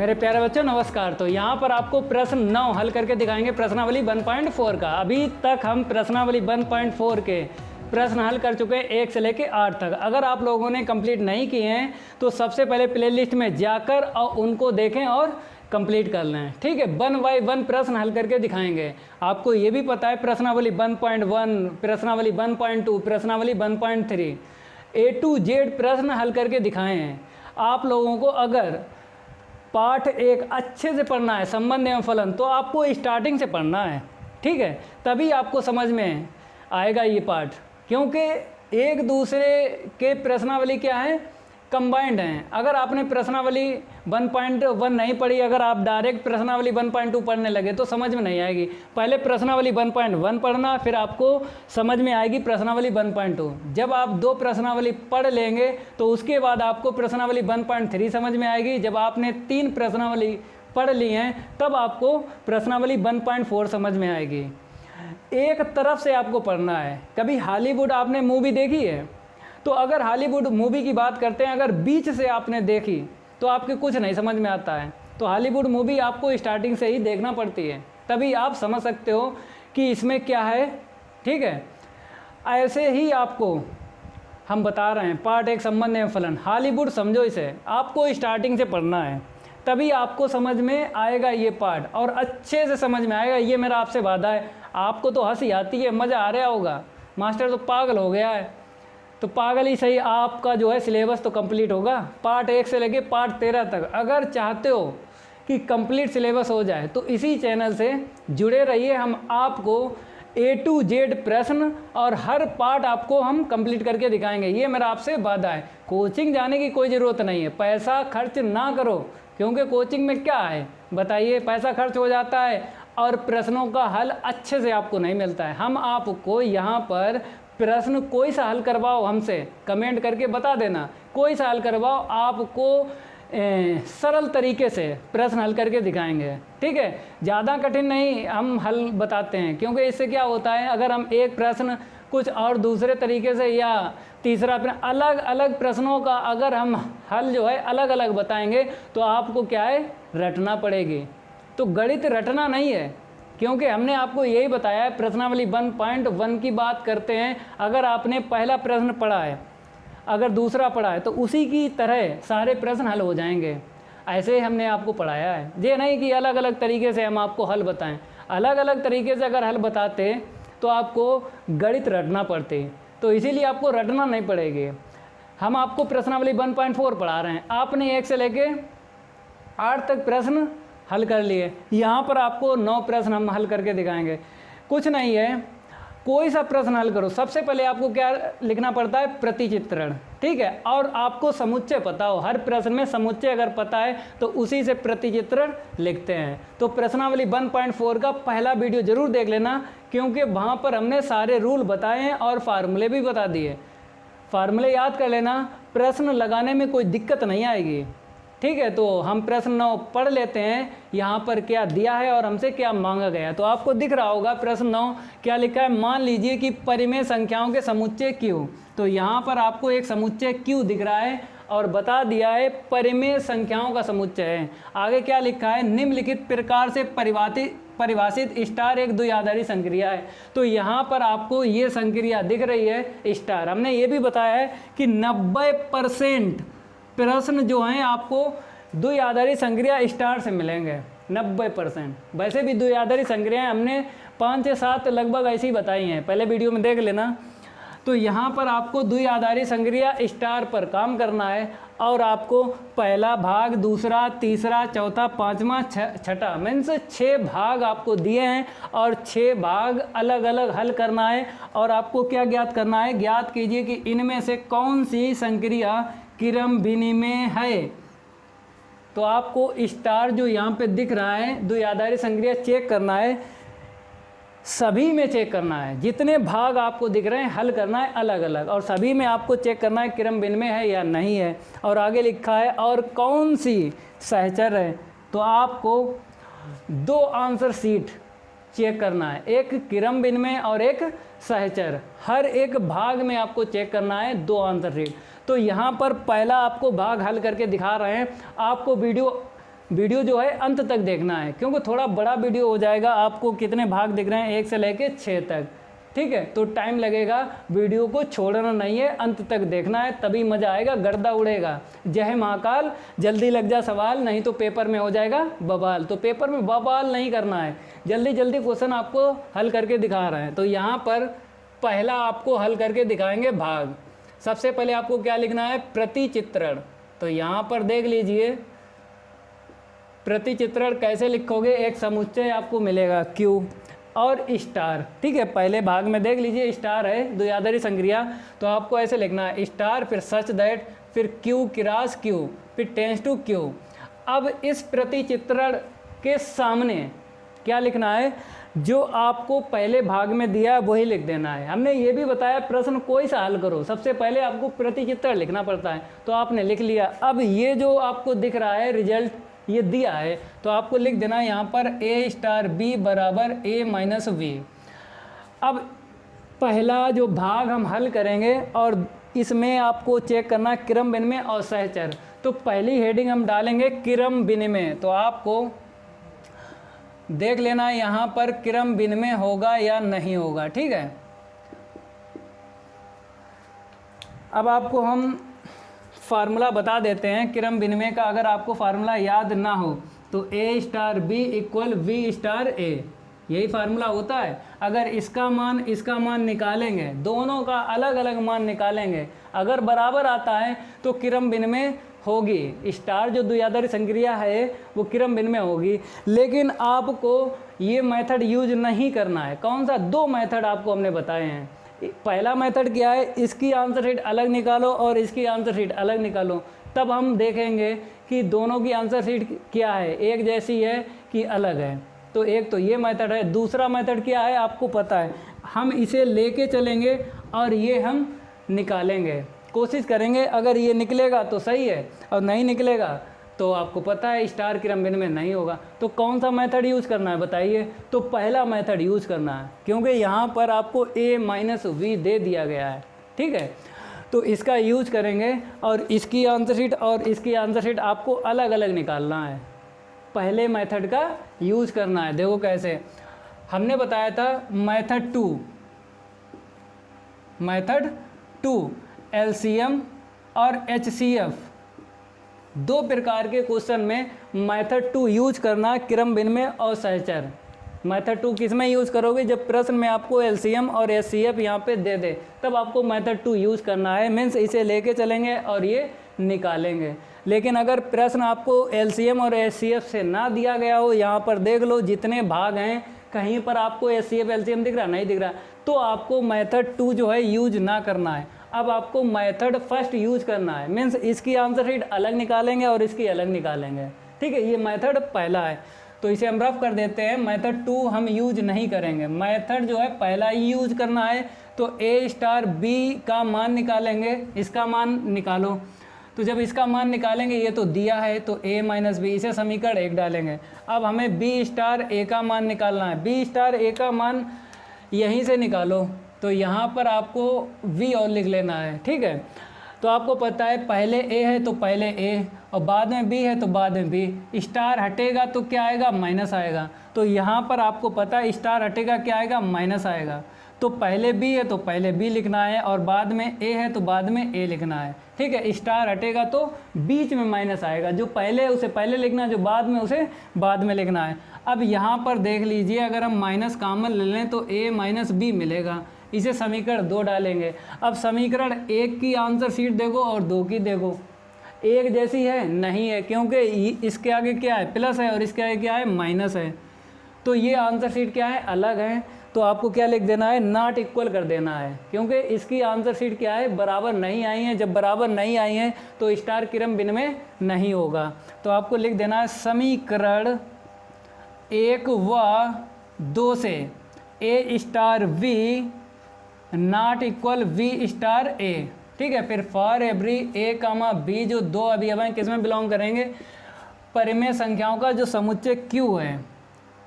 मेरे प्यारे बच्चों नमस्कार। तो यहाँ पर आपको प्रश्न 9 हल करके दिखाएंगे प्रश्नावली 1.4 का। अभी तक हम प्रश्नावली 1.4 के प्रश्न हल कर चुके हैं 1 से लेकर 8 तक। अगर आप लोगों ने कंप्लीट नहीं किए हैं तो सबसे पहले प्लेलिस्ट में जाकर और उनको देखें और कंप्लीट कर लें, ठीक है। 1 बाय 1 प्रश्न हल करके दिखाएंगे। आपको ये भी पता है प्रश्नावली 1.1, प्रश्नावली 1.2, प्रश्नावली 1.3 A to Z प्रश्न हल करके दिखाए हैं। आप लोगों को अगर पाठ 1 अच्छे से पढ़ना है, संबंध एवं फलन, तो आपको स्टार्टिंग से पढ़ना है, ठीक है। तभी आपको समझ में आएगा ये पाठ, क्योंकि एक दूसरे के प्रश्नावली क्या है, कंबाइंड हैं। अगर आपने प्रश्नावली 1.1 नहीं पढ़ी, अगर आप डायरेक्ट प्रश्नावली 1.2 पढ़ने लगे तो समझ में नहीं आएगी। पहले प्रश्नावली 1.1 पढ़ना, फिर आपको समझ में आएगी प्रश्नावली 1.2। जब आप 2 प्रश्नावली पढ़ लेंगे तो उसके बाद आपको प्रश्नावली 1.3 समझ में आएगी। जब आपने 3 प्रश्नावली पढ़ ली हैं तब आपको प्रश्नावली 1.4 समझ में आएगी। एक तरफ से आपको पढ़ना है। कभी हॉलीवुड आपने मूवी देखी है? तो अगर हॉलीवुड मूवी की बात करते हैं, अगर बीच से आपने देखी तो आपके कुछ नहीं समझ में आता है। तो हॉलीवुड मूवी आपको स्टार्टिंग से ही देखना पड़ती है, तभी आप समझ सकते हो कि इसमें क्या है, ठीक है। ऐसे ही आपको हम बता रहे हैं पार्ट 1 संबंध एवं फलन। हॉलीवुड समझो, इसे आपको स्टार्टिंग से पढ़ना है, तभी आपको समझ में आएगा ये पार्ट, और अच्छे से समझ में आएगा। ये मेरा आपसे वादा है। आपको तो हंसी आती है, मज़ा आ रहा होगा, मास्टर तो पागल हो गया है। तो पागल ही सही, आपका जो है सिलेबस तो कंप्लीट होगा पार्ट 1 से लेके पार्ट 13 तक। अगर चाहते हो कि कंप्लीट सिलेबस हो जाए तो इसी चैनल से जुड़े रहिए। हम आपको A to Z प्रश्न और हर पार्ट आपको हम कंप्लीट करके दिखाएंगे, ये मेरा आपसे वादा है। कोचिंग जाने की कोई ज़रूरत नहीं है, पैसा खर्च ना करो, क्योंकि कोचिंग में क्या है बताइए, पैसा खर्च हो जाता है और प्रश्नों का हल अच्छे से आपको नहीं मिलता है। हम आपको यहाँ पर प्रश्न कोई सा हल करवाओ, हमसे कमेंट करके बता देना, कोई सा हल करवाओ, आपको सरल तरीके से प्रश्न हल करके दिखाएंगे, ठीक है। ज़्यादा कठिन नहीं हम हल बताते हैं, क्योंकि इससे क्या होता है, अगर हम एक प्रश्न कुछ और दूसरे तरीके से या तीसरा प्रश्न, अलग अलग प्रश्नों का अगर हम हल जो है अलग अलग बताएंगे तो आपको क्या है, रटना पड़ेगी। तो गणित रटना नहीं है, क्योंकि हमने आपको यही बताया है। प्रश्नावली 1.1 की बात करते हैं, अगर आपने पहला प्रश्न पढ़ा है, अगर दूसरा पढ़ा है, तो उसी की तरह सारे प्रश्न हल हो जाएंगे। ऐसे हमने आपको पढ़ाया है, ये नहीं कि अलग अलग तरीके से हम आपको हल बताएं। अलग अलग तरीके से अगर हल बताते तो आपको गणित रटना पड़ते, तो इसीलिए आपको रटना नहीं पड़ेगी। हम आपको प्रश्नावली 1.4 पढ़ा रहे हैं, आपने 1 से लेके 8 तक प्रश्न हल कर लिए। यहाँ पर आपको 9 प्रश्न हम हल करके दिखाएंगे। कुछ नहीं है, कोई सा प्रश्न हल करो, सबसे पहले आपको क्या लिखना पड़ता है, प्रतिचित्रण, ठीक है। और आपको समुच्चय पता हो, हर प्रश्न में समुच्चय अगर पता है तो उसी से प्रतिचित्रण लिखते हैं। तो प्रश्नावली 1.4 का पहला वीडियो जरूर देख लेना, क्योंकि वहाँ पर हमने सारे रूल बताए हैं और फार्मूले भी बता दिए। फार्मूले याद कर लेना, प्रश्न लगाने में कोई दिक्कत नहीं आएगी, ठीक है। तो हम प्रश्न 9 पढ़ लेते हैं, यहाँ पर क्या दिया है और हमसे क्या मांगा गया। तो आपको दिख रहा होगा प्रश्न 9 क्या लिखा है। मान लीजिए कि परिमेय संख्याओं के समुच्चय Q, तो यहाँ पर आपको एक समुच्चय Q दिख रहा है और बता दिया है परिमेय संख्याओं का समुच्चय है। आगे क्या लिखा है, निम्नलिखित प्रकार से परिभाषित स्टार एक द्विआधारी संक्रिया है। तो यहाँ पर आपको ये संक्रिया दिख रही है स्टार। हमने ये भी बताया है कि 90% प्रश्न जो हैं आपको द्विआधारी संक्रिया स्टार से मिलेंगे, 90%। वैसे भी द्विआधारी संक्रियाएं हमने 5 से 7 लगभग ऐसी बताई हैं, पहले वीडियो में देख लेना। तो यहाँ पर आपको द्विआधारी संक्रिया स्टार पर काम करना है, और आपको पहला भाग, दूसरा, तीसरा, चौथा, पाँचवा, छठा, मीन्स 6 भाग आपको दिए हैं और 6 भाग अलग अलग हल करना है। और आपको क्या ज्ञात करना है, ज्ञात कीजिए कि इनमें से कौन सी संक्रिया क्रम विनिमेय है। तो आपको स्टार जो यहाँ पे दिख रहा है, द्विआधारी संक्रिया चेक करना है, सभी में चेक करना है। जितने भाग आपको दिख रहे हैं हल करना है अलग अलग, और सभी में आपको चेक करना है क्रम विनिमेय है या नहीं है। और आगे लिखा है और कौन सी सहचर है, तो आपको 2 आंसर शीट चेक करना है, एक क्रम विनिमय और एक सहचर। हर एक भाग में आपको चेक करना है 2 आंसर शीट। तो यहाँ पर पहला आपको भाग हल करके दिखा रहे हैं। आपको वीडियो वीडियो जो है अंत तक देखना है, क्योंकि थोड़ा बड़ा वीडियो हो जाएगा। आपको कितने भाग दिख रहे हैं, 1 से लेके 6 तक, ठीक है, तो टाइम लगेगा। वीडियो को छोड़ना नहीं है, अंत तक देखना है, तभी मज़ा आएगा, गर्दा उड़ेगा। जय महाकाल, जल्दी लग जा सवाल, नहीं तो पेपर में हो जाएगा बवाल। तो पेपर में बवाल नहीं करना है, जल्दी जल्दी क्वेश्चन आपको हल करके दिखा रहे हैं। तो यहाँ पर पहला आपको हल करके दिखाएंगे भाग। सबसे पहले आपको क्या लिखना है, प्रतिचित्रण। तो यहाँ पर देख लीजिए, प्रतिचित्रण कैसे लिखोगे, एक समुच्चय आपको मिलेगा Q और स्टार, ठीक है। पहले भाग में देख लीजिए स्टार है, द्विआधारी संक्रिया, तो आपको ऐसे लिखना है स्टार, फिर सच दैट, फिर Q क्रॉस Q, फिर टेंस टू Q। अब इस प्रतिचित्रण के सामने क्या लिखना है, जो आपको पहले भाग में दिया है वही लिख देना है। हमने ये भी बताया प्रश्न कोई सा हल करो, सबसे पहले आपको प्रतिचित्रण लिखना पड़ता है, तो आपने लिख लिया। अब ये जो आपको दिख रहा है रिजल्ट ये दिया है, तो आपको लिख देना है यहाँ पर A स्टार B बराबर A माइनस V। अब पहला जो भाग हम हल करेंगे और इसमें आपको चेक करना क्रम विनिमय और सहचर। तो पहली हेडिंग हम डालेंगे क्रम विनिमय, तो आपको देख लेना है यहाँ पर क्रम विनिमय होगा या नहीं होगा, ठीक है। अब आपको हम फार्मूला बता देते हैं क्रम विनिमय का। अगर आपको फार्मूला याद ना हो तो A star B equal V star A, यही फार्मूला होता है। अगर इसका मान निकालेंगे, दोनों का अलग अलग मान निकालेंगे, अगर बराबर आता है तो क्रम विनिमय होगी। स्टार जो द्विआधारी संक्रिया है वो क्रम विनिमय होगी। लेकिन आपको ये मेथड यूज नहीं करना है। कौन सा, 2 मेथड आपको हमने बताए हैं। पहला मेथड क्या है, इसकी आंसर शीट अलग निकालो और इसकी आंसर शीट अलग निकालो, तब हम देखेंगे कि दोनों की आंसर शीट क्या है, एक जैसी है कि अलग है। तो एक तो ये मेथड है। दूसरा मेथड क्या है आपको पता है, हम इसे लेके चलेंगे और ये हम निकालेंगे, कोशिश करेंगे। अगर ये निकलेगा तो सही है और नहीं निकलेगा तो आपको पता है स्टार क्रम विनिमय नहीं होगा। तो कौन सा मेथड यूज़ करना है बताइए, तो पहला मेथड यूज़ करना है, क्योंकि यहाँ पर आपको A माइनस V दे दिया गया है, ठीक है। तो इसका यूज़ करेंगे और इसकी आंसर शीट और इसकी आंसर शीट आपको अलग अलग निकालना है। पहले मेथड का यूज़ करना है। देखो कैसे, हमने बताया था मेथड टू LCM और HCF, 2 प्रकार के क्वेश्चन में मेथड 2 यूज करना, क्रम विनिमय और सहचर। मेथड 2 किस में यूज़ करोगे, जब प्रश्न में आपको LCM और HCF यहाँ पे दे दे, तब आपको मेथड 2 यूज़ करना है। मीन्स इसे लेके चलेंगे और ये निकालेंगे। लेकिन अगर प्रश्न आपको LCM और HCF से ना दिया गया हो, यहाँ पर देख लो जितने भाग हैं, कहीं पर आपको HCF LCM दिख रहा, नहीं दिख रहा, तो आपको मेथड 2 जो है यूज ना करना है। अब आपको मेथड फर्स्ट यूज करना है। मीन्स इसकी आंसर शीट अलग निकालेंगे और इसकी अलग निकालेंगे, ठीक है। ये मेथड पहला है, तो इसे हम रफ कर देते हैं। मेथड 2 हम यूज नहीं करेंगे, मेथड जो है पहला ही यूज करना है। तो A स्टार B का मान निकालेंगे, इसका मान निकालो। तो जब इसका मान निकालेंगे, ये तो दिया है, तो A माइनस B, इसे समीकरण 1 डालेंगे। अब हमें B स्टार A का मान निकालना है। B स्टार A का मान यहीं से निकालो, तो यहाँ पर आपको V और लिख लेना है, ठीक है। तो आपको पता है पहले A है तो पहले A और बाद में B है तो बाद में B। स्टार हटेगा तो क्या आएगा, माइनस आएगा। तो यहाँ पर आपको पता है स्टार हटेगा क्या आएगा, माइनस आएगा। तो पहले B है तो पहले B लिखना है और बाद में A है तो बाद में A लिखना है, ठीक है। स्टार हटेगा तो बीच में माइनस आएगा, जो पहले है उसे पहले लिखना है, जो बाद में उसे बाद में लिखना है। अब यहाँ पर देख लीजिए, अगर हम माइनस कॉमन ले लें तो A माइनस B मिलेगा, इसे समीकरण 2 डालेंगे। अब समीकरण 1 की आंसर शीट देखो और 2 की देखो, एक जैसी है नहीं है, क्योंकि इसके आगे क्या है, प्लस है और इसके आगे क्या है, माइनस है। तो ये आंसर शीट क्या है, अलग है। तो आपको क्या लिख देना है, नॉट इक्वल कर देना है, क्योंकि इसकी आंसर शीट क्या है, बराबर नहीं आई है। जब बराबर नहीं आई है तो स्टार क्रम विनिमय नहीं होगा। तो आपको लिख देना है समीकरण 1 व 2 से A star V not equal V star A, ठीक है। फिर for every A comma B, जो 2 अवयव हैं, किस में बिलोंग करेंगे, परिमेय संख्याओं का जो समुच्चय Q है।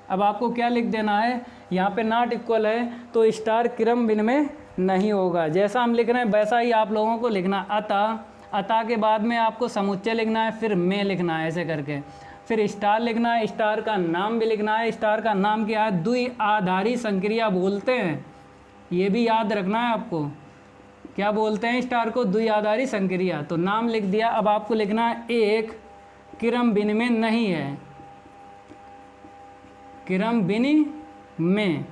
अब आपको क्या लिख देना है, यहाँ पे नॉट इक्वल है तो स्टार क्रम विनिमय नहीं होगा। जैसा हम लिख रहे हैं वैसा ही आप लोगों को लिखना। अतः के बाद में आपको समुच्चय लिखना है, फिर में लिखना है, ऐसे करके। फिर स्टार लिखना है, स्टार का नाम भी लिखना है। स्टार का नाम क्या है? द्विआधारी संक्रिया बोलते हैं, ये भी याद रखना है आपको। क्या बोलते हैं स्टार को? द्विआधारी संक्रिया। तो नाम लिख दिया। अब आपको लिखना है एक क्रम विनिमय नहीं है, क्रम विनिमय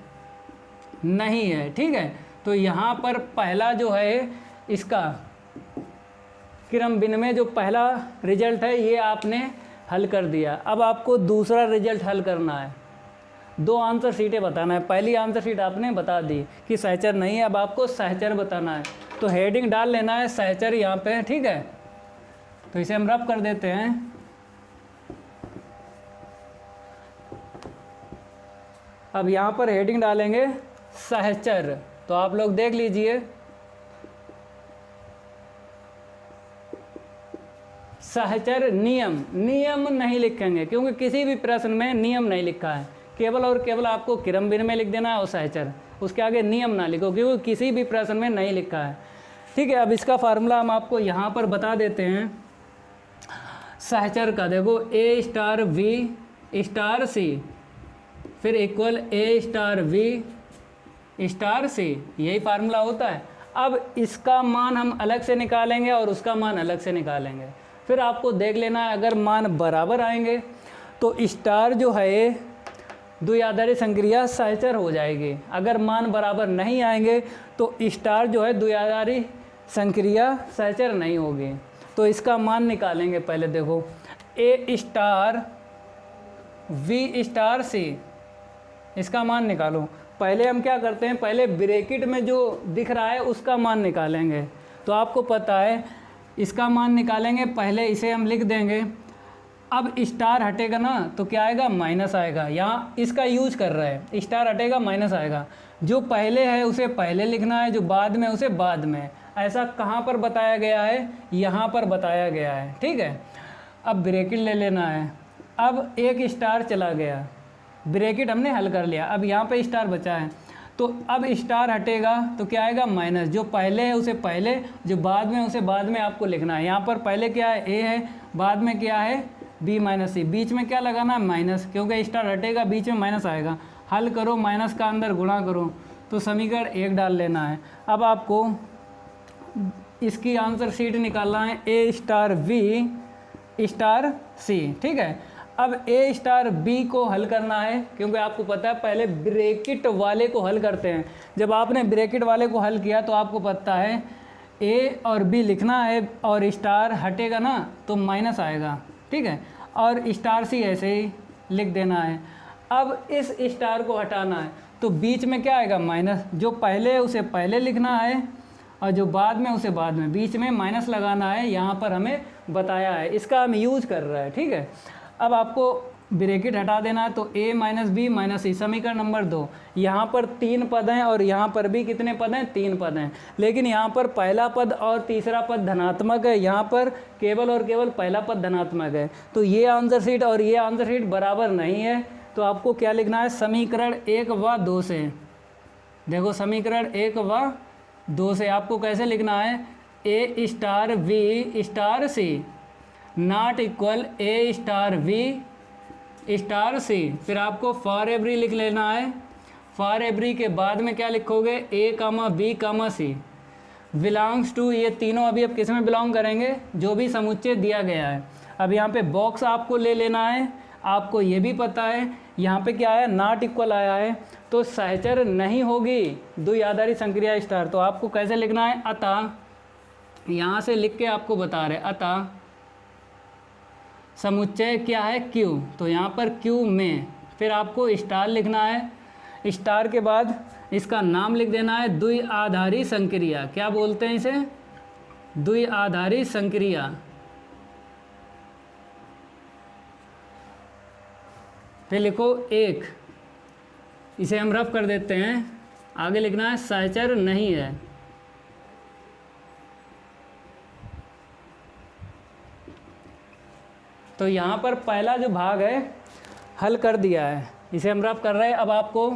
नहीं है, ठीक है। तो यहाँ पर पहला जो है इसका क्रम विनिमय जो पहला रिजल्ट है ये आपने हल कर दिया। अब आपको दूसरा रिजल्ट हल करना है। 2 आंसर शीटें बताना है। पहली आंसर शीट आपने बता दी कि सहचर नहीं है, अब आपको सहचर बताना है। तो हेडिंग डाल लेना है सहचर यहाँ पे, ठीक है। तो इसे हम रफ कर देते हैं। अब यहाँ पर हेडिंग डालेंगे सहचर। तो आप लोग देख लीजिए, सहचर नियम, नियम नहीं लिखेंगे क्योंकि किसी भी प्रश्न में नियम नहीं लिखा है। केवल और केवल आपको क्रम विनिमय लिख देना है और सहचर, उसके आगे नियम ना लिखो क्योंकि किसी भी प्रश्न में नहीं लिखा है, ठीक है। अब इसका फार्मूला हम आपको यहाँ पर बता देते हैं सहचर का। देखो a star b star c फिर equal a star b star c, यही फार्मूला होता है। अब इसका मान हम अलग से निकालेंगे और उसका मान अलग से निकालेंगे। फिर आपको देख लेना है अगर मान बराबर आएंगे तो स्टार जो है द्विआधारी संक्रिया सहचर हो जाएगी। अगर मान बराबर नहीं आएंगे तो स्टार जो है द्विआधारी संक्रिया सहचर नहीं होगी। तो इसका मान निकालेंगे। पहले देखो ए स्टार वी स्टार सी, इसका मान निकालो। पहले हम क्या करते हैं, पहले ब्रैकेट में जो दिख रहा है उसका मान निकालेंगे। तो आपको पता है इसका मान निकालेंगे, पहले इसे हम लिख देंगे। अब स्टार हटेगा ना तो क्या आएगा? माइनस आएगा। यहाँ इसका यूज कर रहा है, स्टार हटेगा माइनस आएगा। जो पहले है उसे पहले लिखना है, जो बाद में उसे बाद में। ऐसा कहाँ पर बताया गया है? यहाँ पर बताया गया है, ठीक है। अब ब्रैकेट ले लेना है। अब एक स्टार चला गया, ब्रैकेट हमने हल कर लिया। अब यहाँ पे स्टार बचा है तो अब स्टार हटेगा तो क्या आएगा? माइनस। जो पहले है उसे पहले, जो बाद में उसे बाद में आपको लिखना है। यहाँ पर पहले क्या है? ए है, बाद में क्या है? बी माइनस सी। बीच में क्या लगाना है? माइनस, क्योंकि स्टार हटेगा बीच में माइनस आएगा। हल करो, माइनस का अंदर गुणा करो, तो समीकरण 1 डाल लेना है। अब आपको इसकी आंसर शीट निकालना है ए स्टार वी स्टार सी, ठीक है। अब ए स्टार बी को हल करना है क्योंकि आपको पता है पहले ब्रैकेट वाले को हल करते हैं। जब आपने ब्रैकेट वाले को हल किया तो आपको पता है ए और बी लिखना है और स्टार हटेगा ना तो माइनस आएगा, ठीक है। और स्टार सी ऐसे ही लिख देना है। अब इस स्टार को हटाना है तो बीच में क्या आएगा? माइनस। जो पहले है उसे पहले लिखना है और जो बाद में उसे बाद में। बीच में माइनस लगाना है, यहाँ पर हमें बताया है, इसका हम यूज कर रहे हैं, ठीक है। अब आपको ब्रैकेट हटा देना है तो a माइनस बी माइनस सी, समीकरण नंबर 2। यहाँ पर 3 पद हैं और यहाँ पर भी कितने पद हैं? 3 पद हैं। लेकिन यहाँ पर पहला पद और तीसरा पद धनात्मक है, यहाँ पर केवल और केवल पहला पद धनात्मक है। तो ये आंसर शीट और ये आंसर शीट बराबर नहीं है। तो आपको क्या लिखना है? समीकरण 1 व 2 से। देखो समीकरण 1 व 2 से आपको कैसे लिखना है? A star b star c not equal a star b star c. फिर आपको फॉर एवरी लिख लेना है। फॉर एवरी के बाद में क्या लिखोगे? A comma b comma c belongs to, ये तीनों अभी अब किस में बिलोंग करेंगे? जो भी समुच्चय दिया गया है। अब यहाँ पे बॉक्स आपको ले लेना है। आपको ये भी पता है यहाँ पे क्या आया? नॉट इक्वल आया है, तो सहचर नहीं होगी द्विआधारी संक्रिया स्टार। तो आपको कैसे लिखना है? अतः, यहाँ से लिख के आपको बता रहे, अतः समुच्चय क्या है? Q। तो यहाँ पर Q में फिर आपको स्टार लिखना है। स्टार के बाद इसका नाम लिख देना है द्विआधारी संक्रिया। क्या बोलते हैं इसे? द्विआधारी संक्रिया। फिर लिखो 1, इसे हम रफ कर देते हैं। आगे लिखना है सहचर नहीं है। तो यहाँ पर पहला जो भाग है हल कर दिया है, इसे हम रफ कर रहे हैं। अब आपको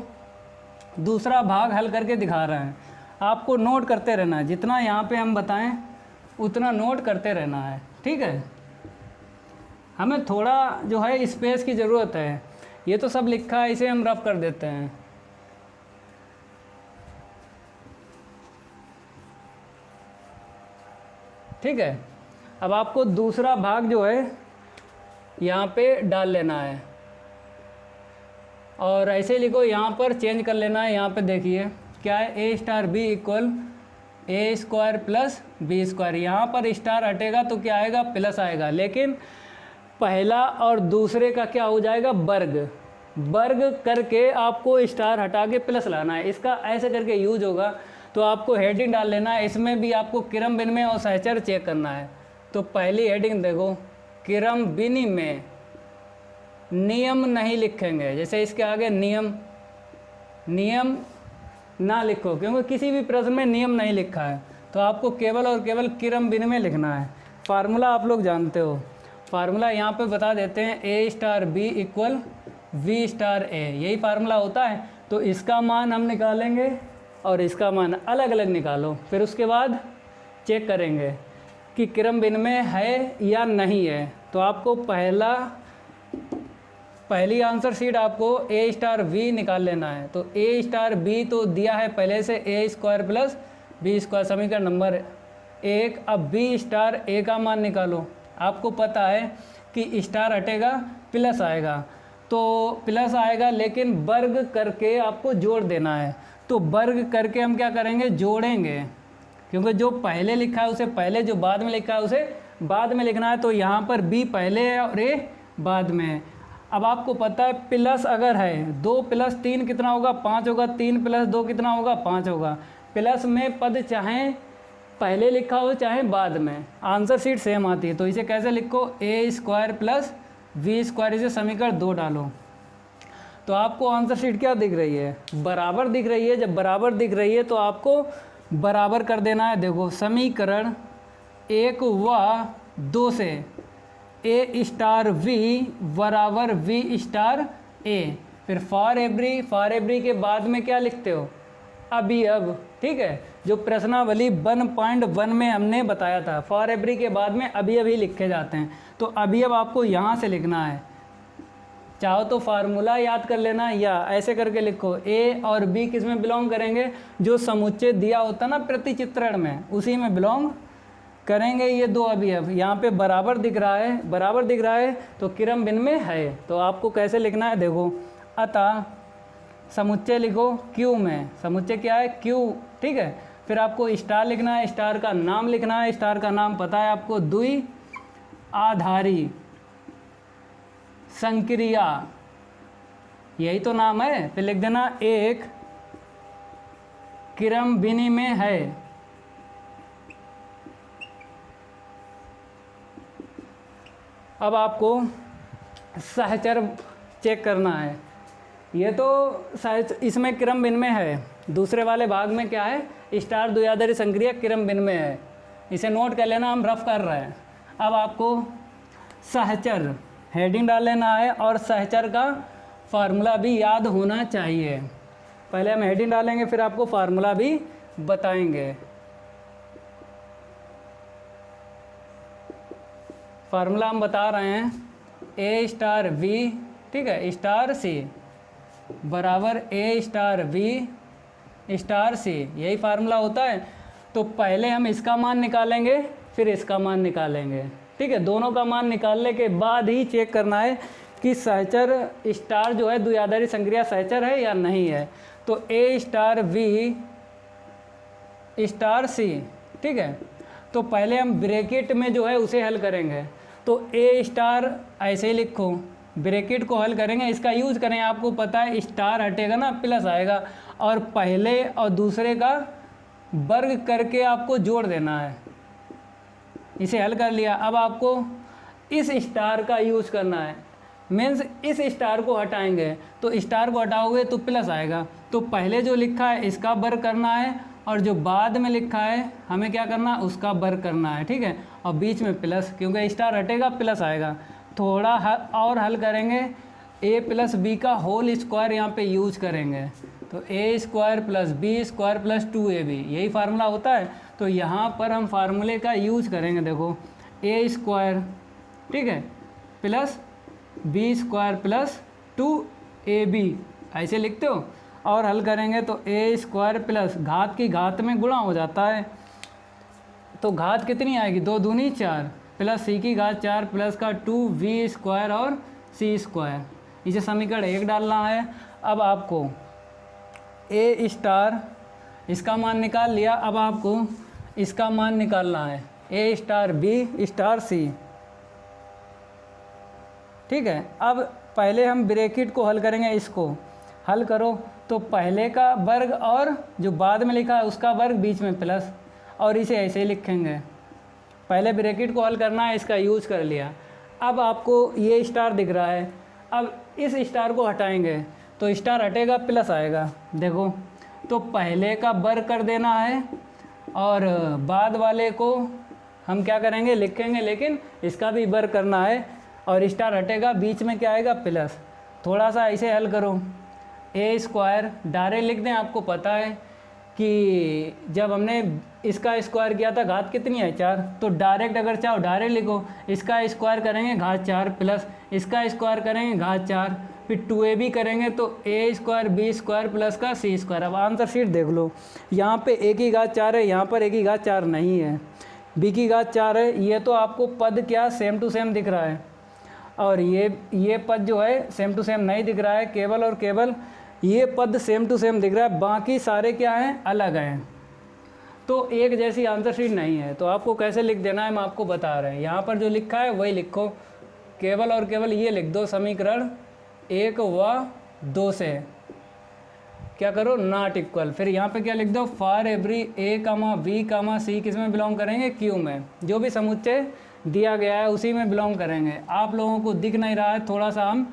दूसरा भाग हल करके दिखा रहे हैं। आपको नोट करते रहना है, जितना यहाँ पे हम बताएं उतना नोट करते रहना है, ठीक है। हमें थोड़ा जो है स्पेस की ज़रूरत है। ये तो सब लिखा है, इसे हम रफ कर देते हैं। ठीक है, अब आपको दूसरा भाग जो है यहाँ पे डाल लेना है और ऐसे लिखो, यहाँ पर चेंज कर लेना है। यहाँ पे देखिए क्या है, a star b equal A square plus B square. यहाँ पर स्टार हटेगा तो क्या आएगा, प्लस आएगा, लेकिन पहला और दूसरे का क्या हो जाएगा, वर्ग। वर्ग करके आपको स्टार हटा के प्लस लाना है, इसका ऐसे करके यूज होगा। तो आपको हेडिंग डाल लेना है, इसमें भी आपको क्रम विनिमय और सहचर चेक करना है। तो पहली हेडिंग देखो, क्रम विनिमय, नियम नहीं लिखेंगे, जैसे इसके आगे नियम, नियम ना लिखो क्योंकि किसी भी प्रश्न में नियम नहीं लिखा है। तो आपको केवल और केवल क्रम विनिमय लिखना है। फार्मूला आप लोग जानते हो, फार्मूला यहाँ पे बता देते हैं, a star b equal b star a, यही फार्मूला होता है। तो इसका मान हम निकालेंगे और इसका मान अलग अलग निकालो, फिर उसके बाद चेक करेंगे कि क्रम विनिमय है या नहीं है। तो आपको पहली आंसर शीट आपको ए स्टार वी निकाल लेना है। तो ए स्टार बी तो दिया है पहले से, ए स्क्वायर प्लस बी स्क्वायर, समीकरण नंबर 1। अब बी स्टार ए का मान निकालो। आपको पता है कि स्टार हटेगा प्लस आएगा, तो प्लस आएगा, लेकिन वर्ग करके आपको जोड़ देना है। तो वर्ग करके हम क्या करेंगे, जोड़ेंगे, क्योंकि जो पहले लिखा है उसे पहले, जो बाद में लिखा है उसे बाद में लिखना है। तो यहाँ पर बी पहले है और ए बाद में है। अब आपको पता है प्लस अगर है, 2 + 3 कितना होगा, 5 होगा, 3 + 2 कितना होगा, 5 होगा। प्लस में पद चाहे पहले लिखा हो चाहे बाद में, आंसर शीट सेम आती है। तो इसे कैसे लिखो, ए स्क्वायर प्लस वी स्क्वायर, इसे समीकरण 2 डालो। तो आपको आंसर शीट क्या दिख रही है, बराबर दिख रही है। जब बराबर दिख रही है तो आपको बराबर कर देना है। देखो समीकरण 1 व 2 से ए स्टार वी बराबर वी स्टार ए, फिर फॉर एवरी के बाद में क्या लिखते हो, अभी अब। ठीक है, जो प्रश्नावली 1.1 में हमने बताया था, फॉर एवरी के बाद में अभी अभी लिखे जाते हैं। तो अभी अब आपको यहाँ से लिखना है, चाहो तो फार्मूला याद कर लेना या ऐसे करके लिखो। ए और बी किस में बिलोंग करेंगे, जो समुच्चय दिया होता ना प्रतिचित्रण में, उसी में बिलोंग करेंगे ये दो। अभी अब यहाँ पे बराबर दिख रहा है, बराबर दिख रहा है तो क्रम विनिमय है। तो आपको कैसे लिखना है, देखो, अतः समुच्चय लिखो क्यू में, समुच्चय क्या है, क्यू। ठीक है, फिर आपको स्टार लिखना है, स्टार का नाम लिखना है। स्टार का नाम पता है आपको, द्विआधारी संक्रिया, यही तो नाम है। फिर लिख देना एक क्रम विनिमय है। अब आपको सहचर चेक करना है। ये तो इसमें क्रम विनिमय है, दूसरे वाले भाग में क्या है, स्टार द्विआधारी संक्रिया क्रम विनिमय है। इसे नोट कर लेना, हम रफ कर रहे हैं। अब आपको सहचर हेडिंग डाल लेना है और सहचर का फार्मूला भी याद होना चाहिए। पहले हम हेडिंग डालेंगे, फिर आपको फार्मूला भी बताएंगे। फार्मूला हम बता रहे हैं, ए स्टार वी, ठीक है, स्टार सी बराबर a star b star c, यही फार्मूला होता है। तो पहले हम इसका मान निकालेंगे, फिर इसका मान निकालेंगे। ठीक है, दोनों का मान निकालने के बाद ही चेक करना है कि सहचर स्टार जो है द्विआधारी संक्रिया सहचर है या नहीं है। तो ए स्टार वी स्टार सी, ठीक है, तो पहले हम ब्रैकेट में जो है उसे हल करेंगे। तो ए स्टार ऐसे ही लिखो, ब्रैकेट को हल करेंगे, इसका यूज़ करें। आपको पता है स्टार हटेगा ना प्लस आएगा, और पहले और दूसरे का वर्ग करके आपको जोड़ देना है। इसे हल कर लिया। अब आपको इस स्टार का यूज़ करना है, मीन्स इस स्टार को हटाएंगे। तो स्टार को हटाओगे तो प्लस आएगा। तो पहले जो लिखा है इसका वर्ग करना है, और जो बाद में लिखा है हमें क्या करना है, उसका वर्ग करना है। ठीक है, और बीच में प्लस, क्योंकि स्टार हटेगा प्लस आएगा। थोड़ा और हल करेंगे, ए प्लस बी का होल स्क्वायर यहाँ पे यूज करेंगे। तो a square plus B square plus 2ab, यही फार्मूला होता है। तो यहाँ पर हम फार्मूले का यूज करेंगे। देखो ए स्क्वायर, ठीक है, plus B square plus 2ab ऐसे लिखते हो। और हल करेंगे तो ए स्क्वायर प्लस घात की घात में गुणा हो जाता है, तो घात कितनी आएगी 2 दूनी 4 प्लस सी की घात 4 प्लस का 2v स्क्वायर और सी स्क्वायर। इसे समीकरण 1 डालना है। अब आपको ए स्टार इसका मान निकाल लिया, अब आपको इसका मान निकालना है a star B star c. ठीक है, अब पहले हम ब्रैकेट को हल करेंगे, इसको हल करो तो पहले का वर्ग और जो बाद में लिखा है उसका वर्ग बीच में प्लस, और इसे ऐसे ही लिखेंगे। पहले ब्रैकेट को हल करना है, इसका यूज कर लिया। अब आपको ये स्टार दिख रहा है, अब इस स्टार को हटाएंगे तो स्टार हटेगा प्लस आएगा। देखो, तो पहले का वर्ग कर देना है और बाद वाले को हम क्या करेंगे लिखेंगे, लेकिन इसका भी वर्ग करना है और स्टार हटेगा, बीच में क्या आएगा प्लस। थोड़ा सा ऐसे हल करो, ए स्क्वायर डायरेक्ट लिख दें, आपको पता है कि जब हमने इसका स्क्वायर किया था घात कितनी है 4, तो डायरेक्ट अगर चाहो डायरेक्ट लिखो, इसका स्क्वायर करेंगे घात 4 प्लस इसका स्क्वायर करेंगे घात 4, फिर 2ab करेंगे तो a square B square plus का सी स्क्वायर। अब आंसर शीट देख लो, यहाँ पे ए की घात 4 है, यहाँ पर ए की घात 4 नहीं है, बी की घात 4 है। ये तो आपको पद क्या सेम टू सेम दिख रहा है, और ये पद जो है सेम टू सेम नहीं दिख रहा है, केवल और केवल ये पद सेम टू सेम दिख रहा है, बाकी सारे क्या हैं अलग हैं। तो एक जैसी आंसर शीट नहीं है, तो आपको कैसे लिख देना है हम आपको बता रहे हैं। यहाँ पर जो लिखा है वही लिखो, केवल और केवल ये लिख दो, समीकरण 1 व 2 से क्या करो नॉट इक्वल। फिर यहाँ पे क्या लिख दो, for every A comma b comma c किस में बिलोंग करेंगे, क्यू में। जो भी समुच्चय दिया गया है उसी में बिलोंग करेंगे। आप लोगों को दिख नहीं रहा है, थोड़ा सा हम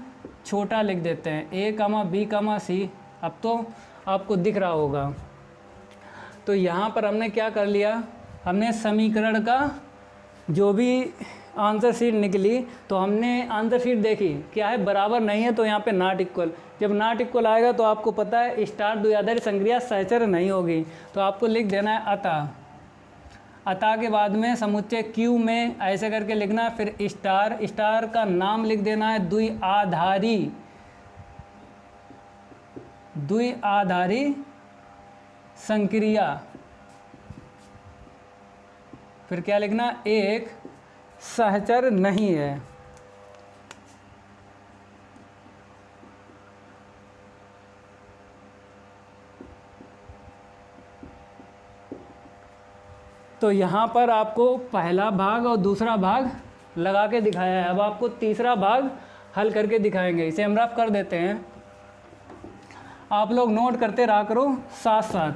छोटा लिख देते हैं, ए कामा बी कामा सी, अब तो आपको दिख रहा होगा। तो यहाँ पर हमने क्या कर लिया, हमने समीकरण का जो भी आंसर शीट निकली तो हमने आंसर शीट देखी क्या है, बराबर नहीं है तो यहाँ पे नॉट इक्वल। जब नॉट इक्वल आएगा तो आपको पता है स्टार द्विआधारी संक्रिया सहचर नहीं होगी, तो आपको लिख देना है अतः। अतः के बाद में समुच्चय क्यू में ऐसे करके लिखना है, फिर स्टार, स्टार का नाम लिख देना है द्विआधारी संक्रिया। फिर क्या लिखना, एक सहचर नहीं है। तो यहाँ पर आपको पहला भाग और दूसरा भाग लगा के दिखाया है, अब आपको तीसरा भाग हल करके दिखाएंगे। इसे हम रफ कर देते हैं, आप लोग नोट करते रहा करो साथ साथ।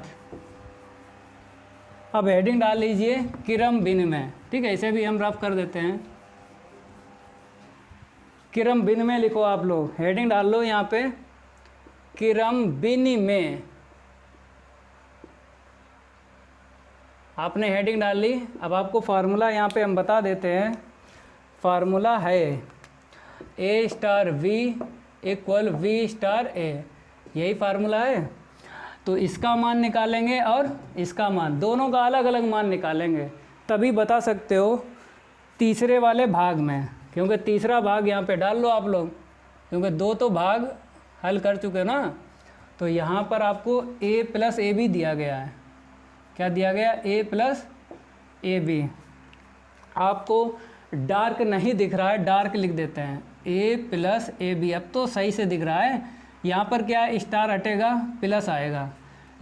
अब हेडिंग डाल लीजिए क्रम विनिमय, ठीक है, इसे भी हम रफ कर देते हैं। क्रम विनिमय लिखो, आप लोग हेडिंग डाल लो यहाँ पे क्रम विनिमय। आपने हेडिंग डाल ली, अब आपको फार्मूला यहाँ पे हम बता देते हैं। फार्मूला है a star b equal b star a, यही फार्मूला है। तो इसका मान निकालेंगे और इसका मान, दोनों का अलग अलग मान निकालेंगे, तभी बता सकते हो तीसरे वाले भाग में, क्योंकि तीसरा भाग यहाँ पे डाल लो आप लोग, क्योंकि दो तो भाग हल कर चुके ना। तो यहाँ पर आपको a प्लस ए बी दिया गया है, क्या दिया गया, a प्लस ए बी। आपको डार्क नहीं दिख रहा है, डार्क लिख देते हैं a प्लस ए बी, अब तो सही से दिख रहा है। यहाँ पर क्या है, स्टार हटेगा प्लस आएगा,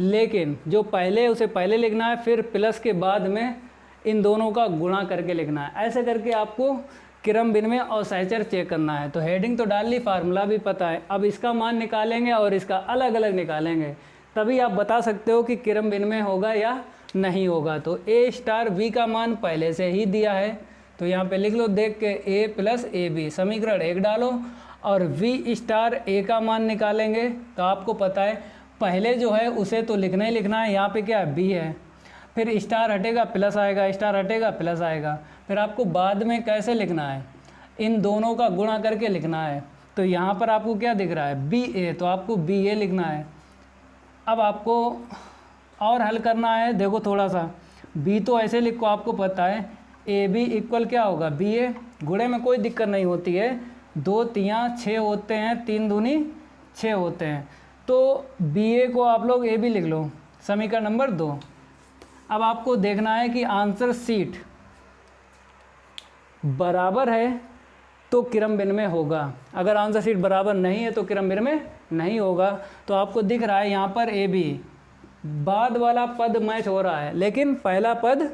लेकिन जो पहले है उसे पहले लिखना है, फिर प्लस के बाद में इन दोनों का गुणा करके लिखना है। ऐसे करके आपको क्रम विनिमय और सहचर चेक करना है। तो हेडिंग तो डाल ली, फार्मूला भी पता है, अब इसका मान निकालेंगे और इसका अलग अलग निकालेंगे, तभी आप बता सकते हो कि क्रम विनिमय होगा या नहीं होगा। तो ए स्टार वी का मान पहले से ही दिया है, तो यहाँ पे लिख लो देख के ए प्लस ए बी, समीकरण 1 डालो और वी स्टार ए का मान निकालेंगे। तो आपको पता है पहले जो है उसे तो लिखना ही लिखना है, यहाँ पे क्या है बी है, फिर स्टार हटेगा प्लस आएगा, स्टार हटेगा प्लस आएगा। फिर आपको बाद में कैसे लिखना है, इन दोनों का गुणा करके लिखना है। तो यहाँ पर आपको क्या दिख रहा है बी ए, तो आपको बी ए लिखना है। अब आपको और हल करना है, देखो थोड़ा सा, बी तो ऐसे लिखो, आपको पता है ए बी इक्वल क्या होगा बी ए। गुणे में कोई दिक्कत नहीं होती है, 2 तियाँ 6 होते हैं, 3 दूनी 6 होते हैं, तो बी ए को आप लोग ए बी लिख लो, समीकरण नंबर 2। अब आपको देखना है कि आंसर शीट बराबर है तो क्रम विनिमय होगा, अगर आंसर शीट बराबर नहीं है तो क्रम विनिमय नहीं होगा। तो आपको दिख रहा है यहाँ पर ए बी, बाद वाला पद मैच हो रहा है लेकिन पहला पद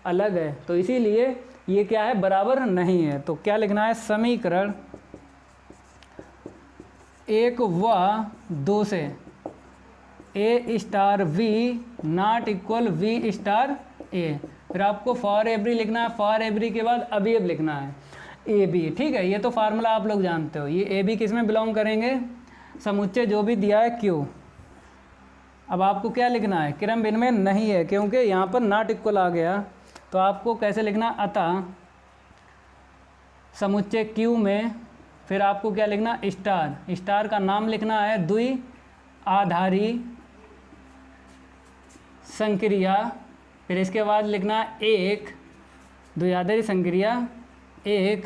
अलग है, तो इसीलिए ये क्या है, बराबर नहीं है। तो क्या लिखना है, समीकरण 1 व 2 से a star b not equal b star a. फिर आपको फॉर एवरी लिखना है, फॉर एवरी के बाद अबीव लिखना है ए बी, ठीक है। ये तो फार्मूला आप लोग जानते हो। ये ए बी किस में बिलोंग करेंगे, समुच्चय जो भी दिया है क्यू। अब आपको क्या लिखना है, क्रम विनिमय नहीं है क्योंकि यहाँ पर नॉट इक्वल आ गया, तो आपको कैसे लिखना, अतः समुच्चय क्यू में फिर आपको क्या लिखना, स्टार, स्टार का नाम लिखना है द्वि आधारी संक्रिया, फिर इसके बाद लिखना एक द्विआधारी संक्रिया एक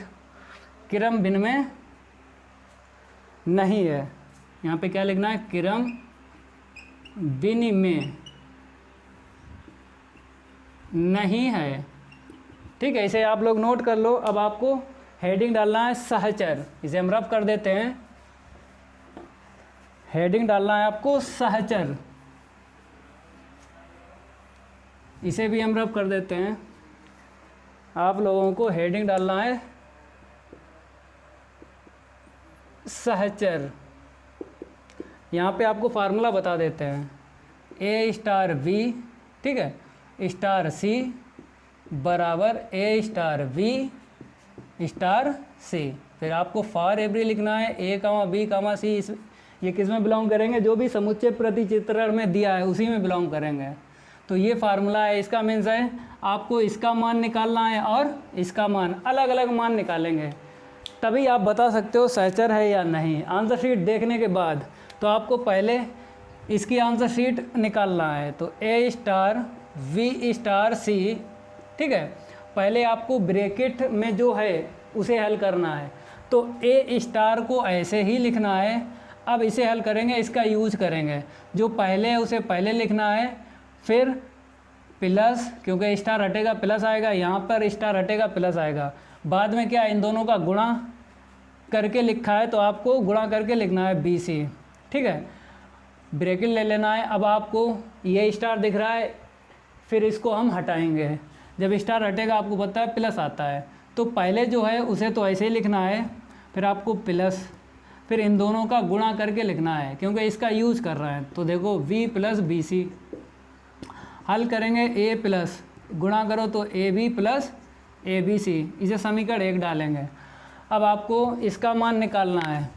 क्रम विनिमय नहीं है। यहाँ पे क्या लिखना है, क्रम विनिमय नहीं है, ठीक है। इसे आप लोग नोट कर लो। अब आपको हेडिंग डालना है सहचर, इसे हम रब कर देते हैं। हेडिंग डालना है आपको सहचर, इसे भी हम रब कर देते हैं। आप लोगों को हेडिंग डालना है सहचर। यहाँ पे आपको फार्मूला बता देते हैं, ए स्टार वी, ठीक है, स्टार सी बराबर a star b star c. फिर आपको फॉर एवरी लिखना है, ए कामा बी कामा सी, ये किस में बिलोंग करेंगे, जो भी समुच्चय प्रतिचित्रण में दिया है उसी में बिलोंग करेंगे। तो ये फार्मूला है, इसका मीन्स है आपको इसका मान निकालना है और इसका मान, अलग अलग मान निकालेंगे, तभी आप बता सकते हो सहचर है या नहीं। आंसर शीट देखने के बाद तो आपको पहले इसकी आंसर शीट निकालना है, तो ए स्टार वी स्टार सी, ठीक है। पहले आपको ब्रैकेट में जो है उसे हल करना है, तो ए स्टार को ऐसे ही लिखना है। अब इसे हल करेंगे, इसका यूज करेंगे, जो पहले है उसे पहले लिखना है, फिर प्लस, क्योंकि स्टार हटेगा प्लस आएगा, यहाँ पर स्टार हटेगा प्लस आएगा। बाद में क्या, इन दोनों का गुणा करके लिखा है तो आपको गुणा करके लिखना है बी सी, ठीक है। ब्रैकेट ले लेना है। अब आपको ये स्टार दिख रहा है, फिर इसको हम हटाएंगे, जब स्टार हटेगा आपको पता है प्लस आता है, तो पहले जो है उसे तो ऐसे ही लिखना है, फिर आपको प्लस, फिर इन दोनों का गुणा करके लिखना है क्योंकि इसका यूज़ कर रहे हैं। तो देखो v प्लस बी सी, हल करेंगे a प्लस, गुणा करो तो A B plus A B C, इसे समीकरण 1 डालेंगे। अब आपको इसका मान निकालना है,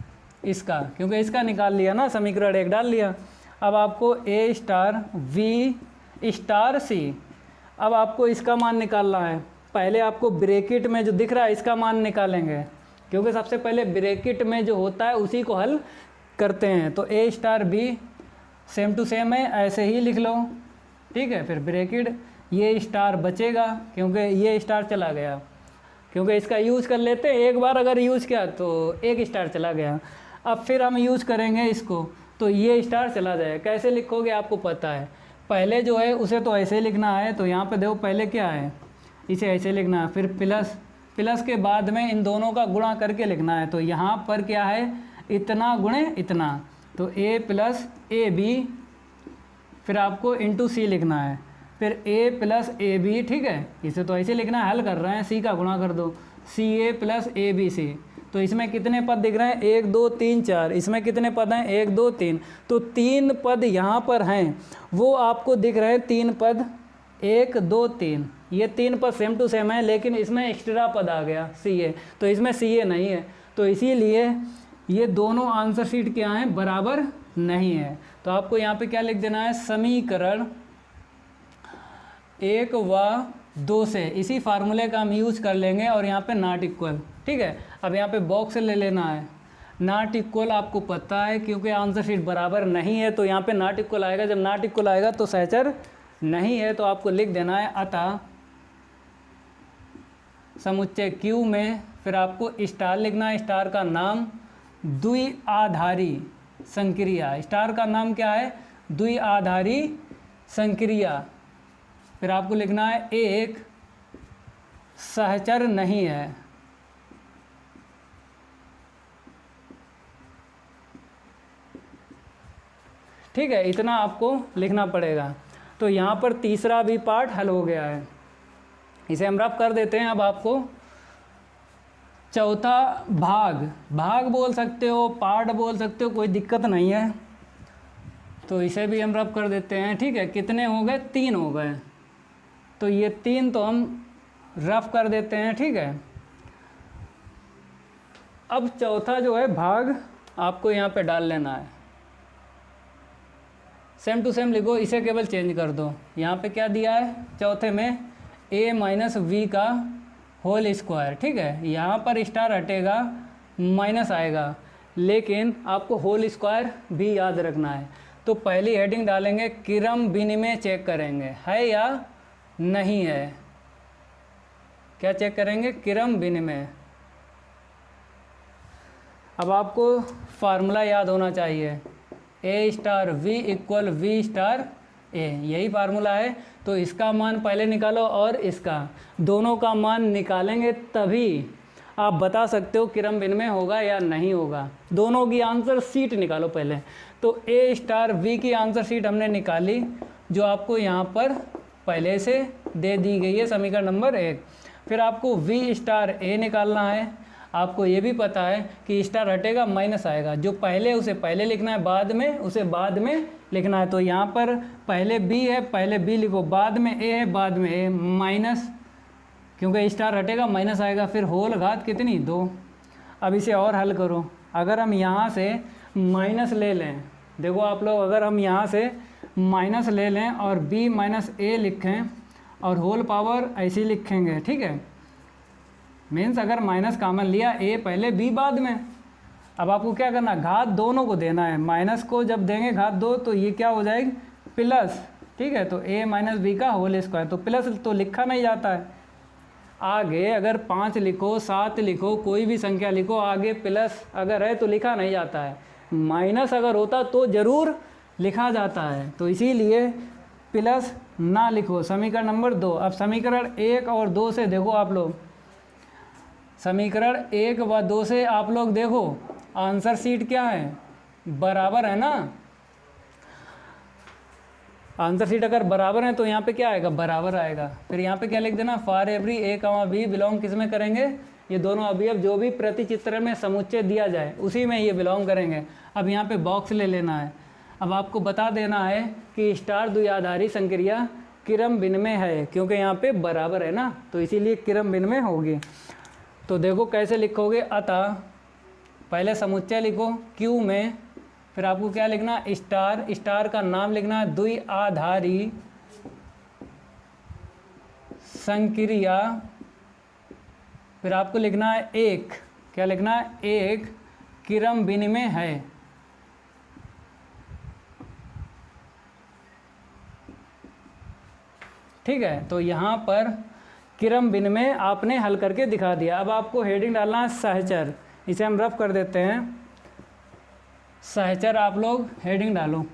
इसका, क्योंकि इसका निकाल लिया ना, समीकरण 1 डाल लिया। अब आपको a star v star c, अब आपको इसका मान निकालना है। पहले आपको ब्रैकेट में जो दिख रहा है इसका मान निकालेंगे, क्योंकि सबसे पहले ब्रैकेट में जो होता है उसी को हल करते हैं। तो a star b same to same है, ऐसे ही लिख लो, ठीक है। फिर ब्रैकेट, ये स्टार बचेगा क्योंकि ये स्टार चला गया, क्योंकि इसका यूज़ कर लेते हैं, एक बार अगर यूज़ किया तो एक स्टार चला गया। अब फिर हम यूज़ करेंगे इसको, तो ये स्टार चला जाएगा। कैसे लिखोगे आपको पता है, पहले जो है उसे तो ऐसे लिखना है, तो यहाँ पे देखो पहले क्या है, इसे ऐसे लिखना है, फिर प्लस, प्लस के बाद में इन दोनों का गुणा करके लिखना है। तो यहाँ पर क्या है, इतना गुणे इतना, तो a प्लस ए बी, फिर आपको इंटू सी लिखना है, फिर a प्लस ए बी, ठीक है। इसे तो ऐसे लिखना है, हल कर रहे हैं, c का गुणा कर दो, सी ए प्लस ए बी सी। तो इसमें कितने पद दिख रहे हैं, 1 2 3 4, इसमें कितने पद हैं, 1 2 3, तो 3 पद यहाँ पर हैं, वो आपको दिख रहे हैं 3 पद, 1 2 3, ये 3 पद सेम टू सेम है, लेकिन इसमें एक्स्ट्रा पद आ गया सी ए, तो इसमें सी ए नहीं है, तो इसीलिए ये दोनों आंसर शीट क्या हैं, बराबर नहीं है। तो आपको यहाँ पे क्या लिख देना है, समीकरण 1 व 2 से इसी फार्मूले का हम यूज़ कर लेंगे, और यहाँ पे नॉट इक्वल, ठीक है। अब यहाँ पे बॉक्स ले लेना है, नॉट इक्वल आपको पता है क्योंकि आंसर शीट बराबर नहीं है, तो यहाँ पे नॉट इक्वल आएगा। जब नॉट इक्वल आएगा तो सहचर नहीं है, तो आपको लिख देना है अतः समुच्चय Q में फिर आपको स्टार लिखना है, स्टार का नाम द्विआधारी संक्रिया, स्टार का नाम क्या है, द्विआधारी संक्रिया। फिर आपको लिखना है एक सहचर नहीं है। ठीक है, इतना आपको लिखना पड़ेगा। तो यहाँ पर तीसरा भी पार्ट हल हो गया है, इसे हम रफ कर देते हैं। अब आपको चौथा भाग बोल सकते हो, पार्ट बोल सकते हो, कोई दिक्कत नहीं है। तो इसे भी हम रफ कर देते हैं। ठीक है, कितने हो गए, 3 हो गए। तो ये 3 तो हम रफ कर देते हैं। ठीक है, अब चौथा जो है भाग आपको यहाँ पे डाल लेना है। सेम टू सेम लिखो, इसे केवल चेंज कर दो। यहाँ पे क्या दिया है चौथे में, a माइनस वी का होल स्क्वायर। ठीक है, यहाँ पर स्टार हटेगा, माइनस आएगा, लेकिन आपको होल स्क्वायर भी याद रखना है। तो पहली हेडिंग डालेंगे क्रम विनिमय चेक करेंगे है या नहीं है। क्या चेक करेंगे, क्रम विनिमय। अब आपको फार्मूला याद होना चाहिए, a star b equal b star a, यही फार्मूला है। तो इसका मान पहले निकालो और इसका, दोनों का मान निकालेंगे तभी आप बता सकते हो क्रम विनिमय होगा या नहीं होगा। दोनों की आंसर शीट निकालो पहले। तो ए स्टार वी की आंसर शीट हमने निकाली, जो आपको यहाँ पर पहले से दे दी गई है, समीकरण नंबर 1। फिर आपको वी स्टार ए निकालना है। आपको ये भी पता है कि स्टार हटेगा, माइनस आएगा, जो पहले उसे पहले लिखना है, बाद में उसे बाद में लिखना है। तो यहाँ पर पहले बी है, पहले बी लिखो, बाद में ए है, बाद में ए, माइनस, क्योंकि स्टार हटेगा माइनस आएगा। फिर होल घात कितनी, 2। अब इसे और हल करो। अगर हम यहाँ से माइनस ले लें, देखो आप लोग, अगर हम यहाँ से माइनस ले लें और b माइनस ए लिखें और होल पावर ऐसे ही लिखेंगे। ठीक है, मीन्स अगर माइनस कॉमन लिया, a पहले b बाद में। अब आपको क्या करना, घात दोनों को देना है। माइनस को जब देंगे घात 2 तो ये क्या हो जाएगी, प्लस। ठीक है, तो a माइनस बी का होल स्क्वायर, तो प्लस तो लिखा नहीं जाता है। आगे अगर 5 लिखो, 7 लिखो, कोई भी संख्या लिखो, आगे प्लस अगर है तो लिखा नहीं जाता है। माइनस अगर होता तो ज़रूर लिखा जाता है, तो इसीलिए प्लस ना लिखो। समीकरण नंबर 2। अब समीकरण 1 और 2 से देखो आप लोग, समीकरण 1 व 2 से आप लोग देखो आंसर शीट क्या है, बराबर है ना। आंसर शीट अगर बराबर है तो यहाँ पे क्या आएगा, बराबर आएगा। फिर यहाँ पे क्या लिख देना, for every a, b belong किस में करेंगे, ये दोनों अवयव जो भी प्रतिचित्र में समुच्चय दिया जाए उसी में ये बिलोंग करेंगे। अब यहाँ पे बॉक्स ले लेना है। अब आपको बता देना है कि स्टार द्विआधारी संक्रिया क्रम विनिमय है, क्योंकि यहाँ पे बराबर है ना, तो इसीलिए क्रम विनिमय होगी। तो देखो कैसे लिखोगे, अतः पहले समुच्चय लिखो Q में, फिर आपको क्या लिखना, स्टार, स्टार का नाम लिखना है द्विआधारी संक्रिया। फिर आपको लिखना है एक, क्या लिखना है, एक क्रम विनिमय है। ठीक है, तो यहाँ पर क्रम विनिमय आपने हल करके दिखा दिया। अब आपको हेडिंग डालना है सहचर, इसे हम रफ कर देते हैं। सहचर आप लोग हेडिंग डालो।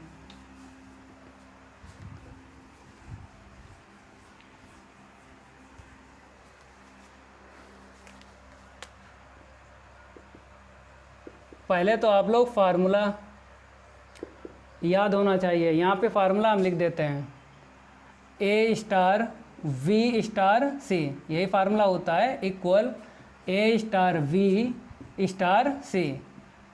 पहले तो आप लोग फार्मूला याद होना चाहिए। यहाँ पे फार्मूला हम लिख देते हैं, a star b star c, यही फार्मूला होता है, equal a star b star c.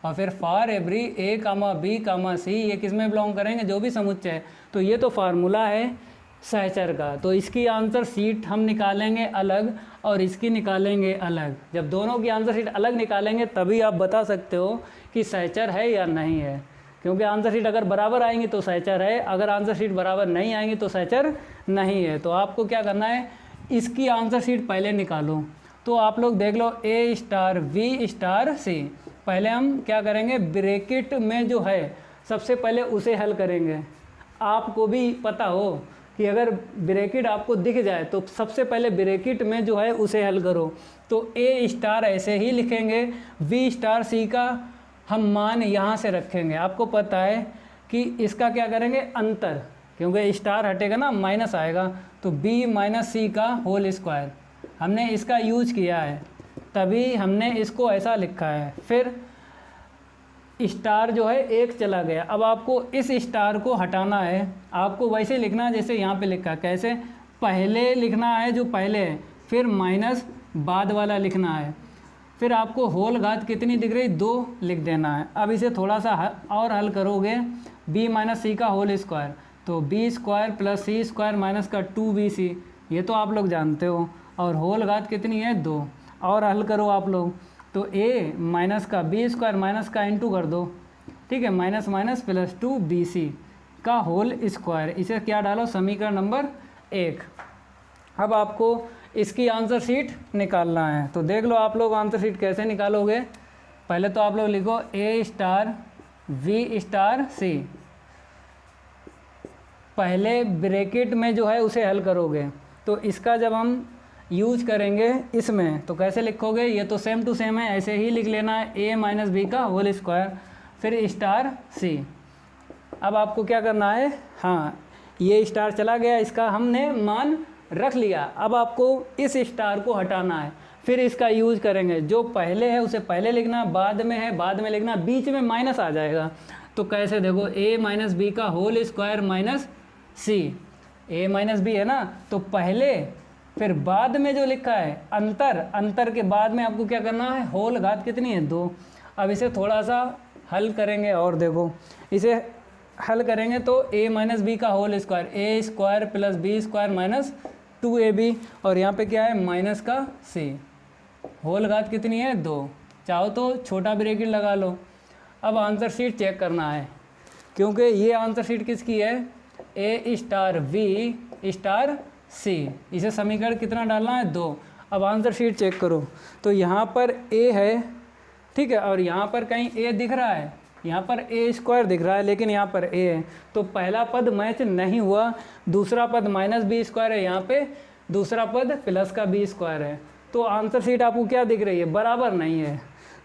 और फिर for every A comma b comma c, ये किस में बिलोंग करेंगे, जो भी समुच्चय है। तो ये तो फार्मूला है सहचर का, तो इसकी आंसर शीट हम निकालेंगे अलग और इसकी निकालेंगे अलग। जब दोनों की आंसर शीट अलग निकालेंगे तभी आप बता सकते हो कि सहचर है या नहीं है, क्योंकि आंसर शीट अगर बराबर आएंगी तो सहचर है, अगर आंसर शीट बराबर नहीं आएंगी तो सहचर नहीं है। तो आपको क्या करना है, इसकी आंसर शीट पहले निकालो। तो आप लोग देख लो, ए स्टार वी स्टार सी, पहले हम क्या करेंगे, ब्रैकेट में जो है सबसे पहले उसे हल करेंगे। आपको भी पता हो कि अगर ब्रैकेट आपको दिख जाए तो सबसे पहले ब्रैकेट में जो है उसे हल करो। तो ए स्टार ऐसे ही लिखेंगे, बी स्टार सी का हम मान यहाँ से रखेंगे। आपको पता है कि इसका क्या करेंगे, अंतर, क्योंकि स्टार हटेगा ना माइनस आएगा, तो बी माइनस सी का होल स्क्वायर हमने इसका यूज किया है, तभी हमने इसको ऐसा लिखा है। फिर स्टार जो है एक चला गया, अब आपको इस स्टार को हटाना है। आपको वैसे लिखना है जैसे यहाँ पे लिखा है। कैसे, पहले लिखना है जो पहले है, फिर माइनस बाद वाला लिखना है, फिर आपको होल घात कितनी दिख रही, 2 लिख देना है। अब इसे थोड़ा सा और हल करोगे, बी माइनस सी का होल स्क्वायर, तो बी स्क्वायर प्लस सी स्क्वायर माइनस का 2bc, ये तो आप लोग जानते हो, और होल घात कितनी है, 2। और हल करो आप लोग, तो a माइनस का बी स्क्वायर माइनस का इंटू कर दो, ठीक है, माइनस माइनस प्लस 2bc का होल स्क्वायर, इसे क्या डालो, समीकरण नंबर 1। अब आपको इसकी आंसर शीट निकालना है, तो देख लो आप लोग आंसर शीट कैसे निकालोगे। पहले तो आप लोग लिखो a star v star c, पहले ब्रैकेट में जो है उसे हल करोगे। तो इसका जब हम यूज करेंगे इसमें तो कैसे लिखोगे, ये तो सेम टू सेम है, ऐसे ही लिख लेना है, a माइनस बी का होल स्क्वायर, फिर स्टार c। अब आपको क्या करना है, हाँ ये स्टार चला गया, इसका हमने मान रख लिया। अब आपको इस स्टार को हटाना है, फिर इसका यूज करेंगे, जो पहले है उसे पहले लिखना, बाद में है बाद में लिखना, बीच में माइनस आ जाएगा। तो कैसे, देखो a माइनस बी का whole square minus c, a minus B है ना, तो पहले फिर बाद में जो लिखा है अंतर, अंतर के बाद में आपको क्या करना है, होल घात कितनी है, 2। अब इसे थोड़ा सा हल करेंगे, और देखो इसे हल करेंगे तो a माइनस बी का whole square, a square plus B square minus 2ab, और यहाँ पे क्या है, माइनस का c, होल घात कितनी है, 2। चाहो तो छोटा ब्रैकेट लगा लो। अब आंसर शीट चेक करना है, क्योंकि ये आंसर शीट किसकी है, a star v star c, इसे समीकरण कितना डालना है, 2। अब आंसर शीट चेक करो, तो यहाँ पर a है, ठीक है, और यहाँ पर कहीं a दिख रहा है, यहाँ पर a स्क्वायर दिख रहा है, लेकिन यहाँ पर a है, तो पहला पद मैच नहीं हुआ, दूसरा पद माइनस बी स्क्वायर है यहाँ पे, दूसरा पद प्लस का बी स्क्वायर है, तो आंसर शीट आपको क्या दिख रही है, बराबर नहीं है।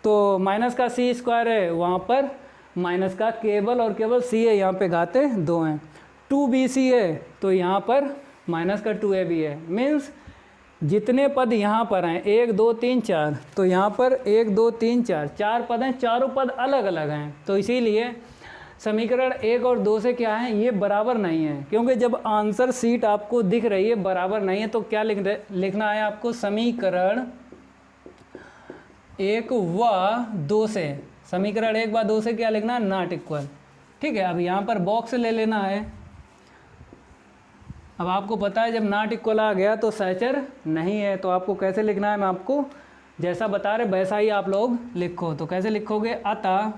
तो माइनस का सी स्क्वायर है, वहाँ पर माइनस का केवल और केवल c है, यहाँ पे घाते 2 हैं, 2bc है, तो यहाँ पर माइनस का 2ab है। मीन्स जितने पद यहाँ पर हैं 1 2 3 4, तो यहाँ पर 1 2 3 4 4 पद हैं, चारों पद अलग अलग हैं, तो इसीलिए समीकरण 1 और 2 से क्या है, ये बराबर नहीं है। क्योंकि जब आंसर शीट आपको दिख रही है बराबर नहीं है, तो क्या लिखना है आपको, समीकरण 1 व 2 से, समीकरण 1 व 2 से क्या लिखना है, नॉट इक्वल, ठीक है। अब यहाँ पर बॉक्स ले लेना है। अब आपको पता है जब नॉट इक्वल आ गया तो सैचर नहीं है, तो आपको कैसे लिखना है, मैं आपको जैसा बता रहे वैसा ही आप लोग लिखो। तो कैसे लिखोगे, अतः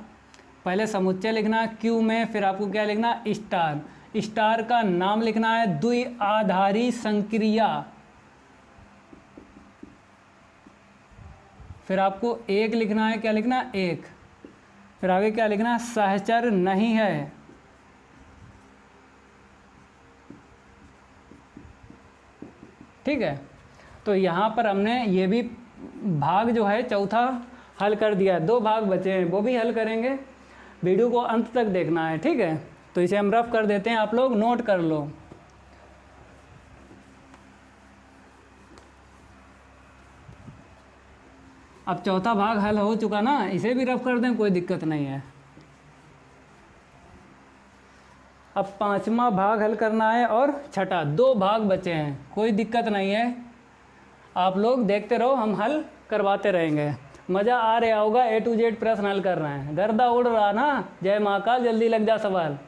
पहले समुच्चय लिखना है क्यू में, फिर आपको क्या लिखना है, स्टार, स्टार का नाम लिखना है द्विआधारी संक्रिया, फिर आपको एक लिखना है, क्या लिखना है, एक, फिर आगे क्या लिखना है, सहचर नहीं है, ठीक है। तो यहाँ पर हमने ये भी भाग जो है चौथा हल कर दिया, 2 भाग बचे हैं, वो भी हल करेंगे। वीडियो को अंत तक देखना है, ठीक है। तो इसे हम रफ कर देते हैं, आप लोग नोट कर लो। अब चौथा भाग हल हो चुका ना, इसे भी रफ कर दें, कोई दिक्कत नहीं है। अब 5वां भाग हल करना है और छठा, 2 भाग बचे हैं, कोई दिक्कत नहीं है, आप लोग देखते रहो, हम हल करवाते रहेंगे। मज़ा आ रहा होगा, A to Z प्रश्न हल कर रहे हैं, गर्दा उड़ रहा ना। जय महाकाल, जल्दी लग जा सवाल,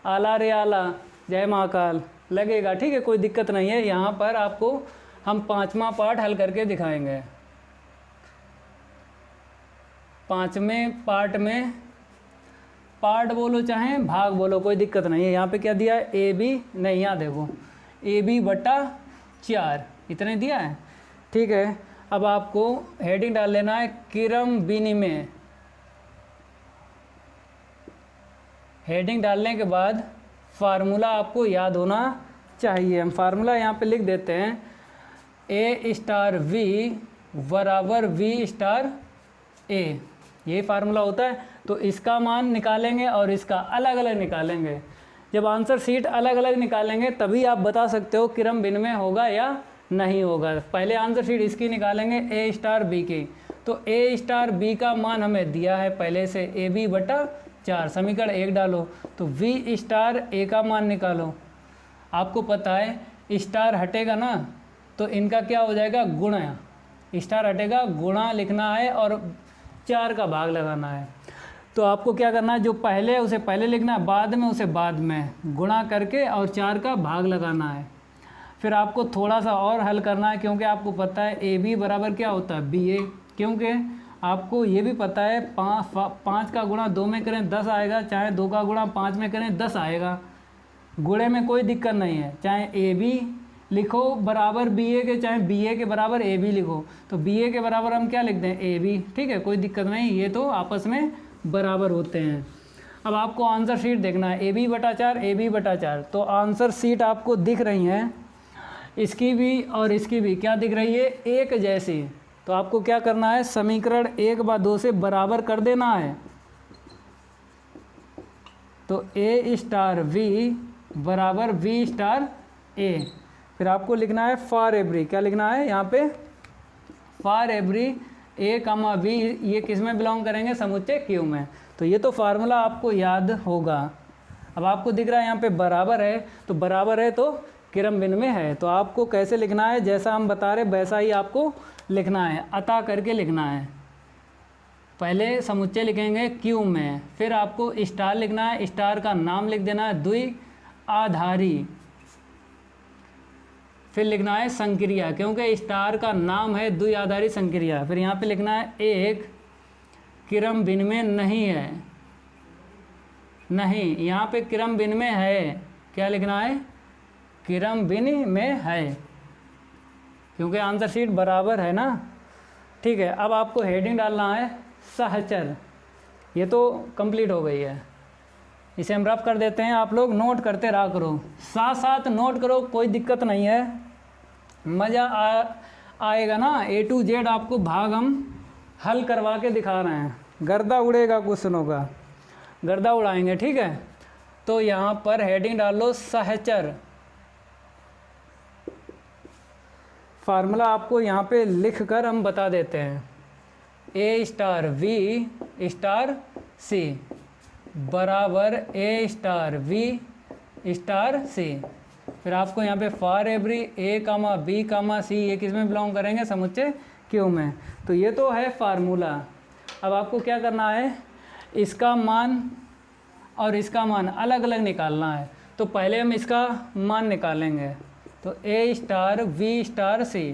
आला रे आला, जय महाकाल लगेगा, ठीक है, कोई दिक्कत नहीं है। यहाँ पर आपको हम 5वां पार्ट हल करके दिखाएंगे। 5वें पार्ट में, पार्ट बोलो चाहे भाग बोलो, कोई दिक्कत नहीं है। यहाँ पे क्या दिया है, AB, नहीं यहाँ देखो AB/4 इतने दिया है, ठीक है। अब आपको हेडिंग डाल लेना है क्रम विनिमय। हेडिंग डालने के बाद फार्मूला आपको याद होना चाहिए। हम फार्मूला यहाँ पे लिख देते हैं, ए स्टार वी बराबर वी स्टार ए, ये फार्मूला होता है। तो इसका मान निकालेंगे और इसका अलग अलग निकालेंगे। जब आंसर शीट अलग अलग निकालेंगे तभी आप बता सकते हो क्रम विनिमय होगा या नहीं होगा। पहले आंसर शीट इसकी निकालेंगे ए स्टार बी की, तो ए स्टार बी का मान हमें दिया है पहले से ए बी बटा 4, समीकरण 1 डालो, तो वी स्टार ए का मान निकालो। आपको पता है स्टार हटेगा ना, तो इनका क्या हो जाएगा, गुणा। स्टार हटेगा, गुणा लिखना है और 4 का भाग लगाना है। तो आपको क्या करना है, जो पहले है उसे पहले लिखना है, बाद में उसे बाद में, गुणा करके और 4 का भाग लगाना है। फिर आपको थोड़ा सा और हल करना है, क्योंकि आपको पता है ए बी बराबर क्या होता है, बी ए। क्योंकि आपको ये भी पता है 5 का गुणा 2 में करें 10 आएगा, चाहे 2 का गुणा 5 में करें 10 आएगा। गुणे में कोई दिक्कत नहीं है, चाहे ए बी लिखो बराबर बी ए के, चाहे बी ए के बराबर ए बी लिखो। तो बी ए के बराबर हम क्या लिखते हैं, ए बी, ठीक है, कोई दिक्कत नहीं, ये तो आपस में बराबर होते हैं। अब आपको आंसर शीट देखना है, ए बी बटा 4, ए बी बटा 4। तो आंसर शीट आपको दिख रही हैं, इसकी भी और इसकी भी क्या दिख रही है, एक जैसी। तो आपको क्या करना है, समीकरण 1/2 से बराबर कर देना है। तो ए स्टार वी बराबर वी स्टार ए। फिर आपको लिखना है फॉर एवरी, क्या लिखना है यहाँ पे, for every A comma V, ये किस में बिलोंग करेंगे, समुच्चय क्यू में। तो ये तो फार्मूला आपको याद होगा। अब आपको दिख रहा है यहाँ पे बराबर है, तो बराबर है तो क्रम विनिमय है। तो आपको कैसे लिखना है, जैसा हम बता रहे वैसा ही आपको लिखना है, अतः करके लिखना है। पहले समुच्चय लिखेंगे क्यू में, फिर आपको स्टार लिखना है, स्टार का नाम लिख देना है द्विआधारी, फिर लिखना है संक्रिया, क्योंकि स्टार का नाम है द्विआधारी संक्रिया। फिर यहाँ पे लिखना है एक क्रम विनिमय नहीं है, नहीं, यहाँ पे क्रम विनिमय है, क्या लिखना है, क्रम विनिमय है, क्योंकि आंसर शीट बराबर है ना। ठीक है, अब आपको हेडिंग डालना है सहचर। ये तो कंप्लीट हो गई है, इसे हम रफ कर देते हैं, आप लोग नोट करते रहा करो, साथ साथ नोट करो, कोई दिक्कत नहीं है, मज़ा आएगा ना। A to Z आपको भाग हम हल करवा के दिखा रहे हैं, गर्दा उड़ेगा क्वेश्चनों का, गर्दा उड़ाएंगे, ठीक है। तो यहाँ पर हेडिंग डाल लो सहचर। फार्मूला आपको यहाँ पे लिख कर हम बता देते हैं, a star b star c बराबर a star b star c. फिर आपको यहाँ पे for every A comma b comma c, ये किस में बिलोंग करेंगे, समुच्चय क्यू में। तो ये तो है फार्मूला। अब आपको क्या करना है, इसका मान और इसका मान अलग अलग निकालना है। तो पहले हम इसका मान निकालेंगे, तो ए स्टार वी स्टार सी,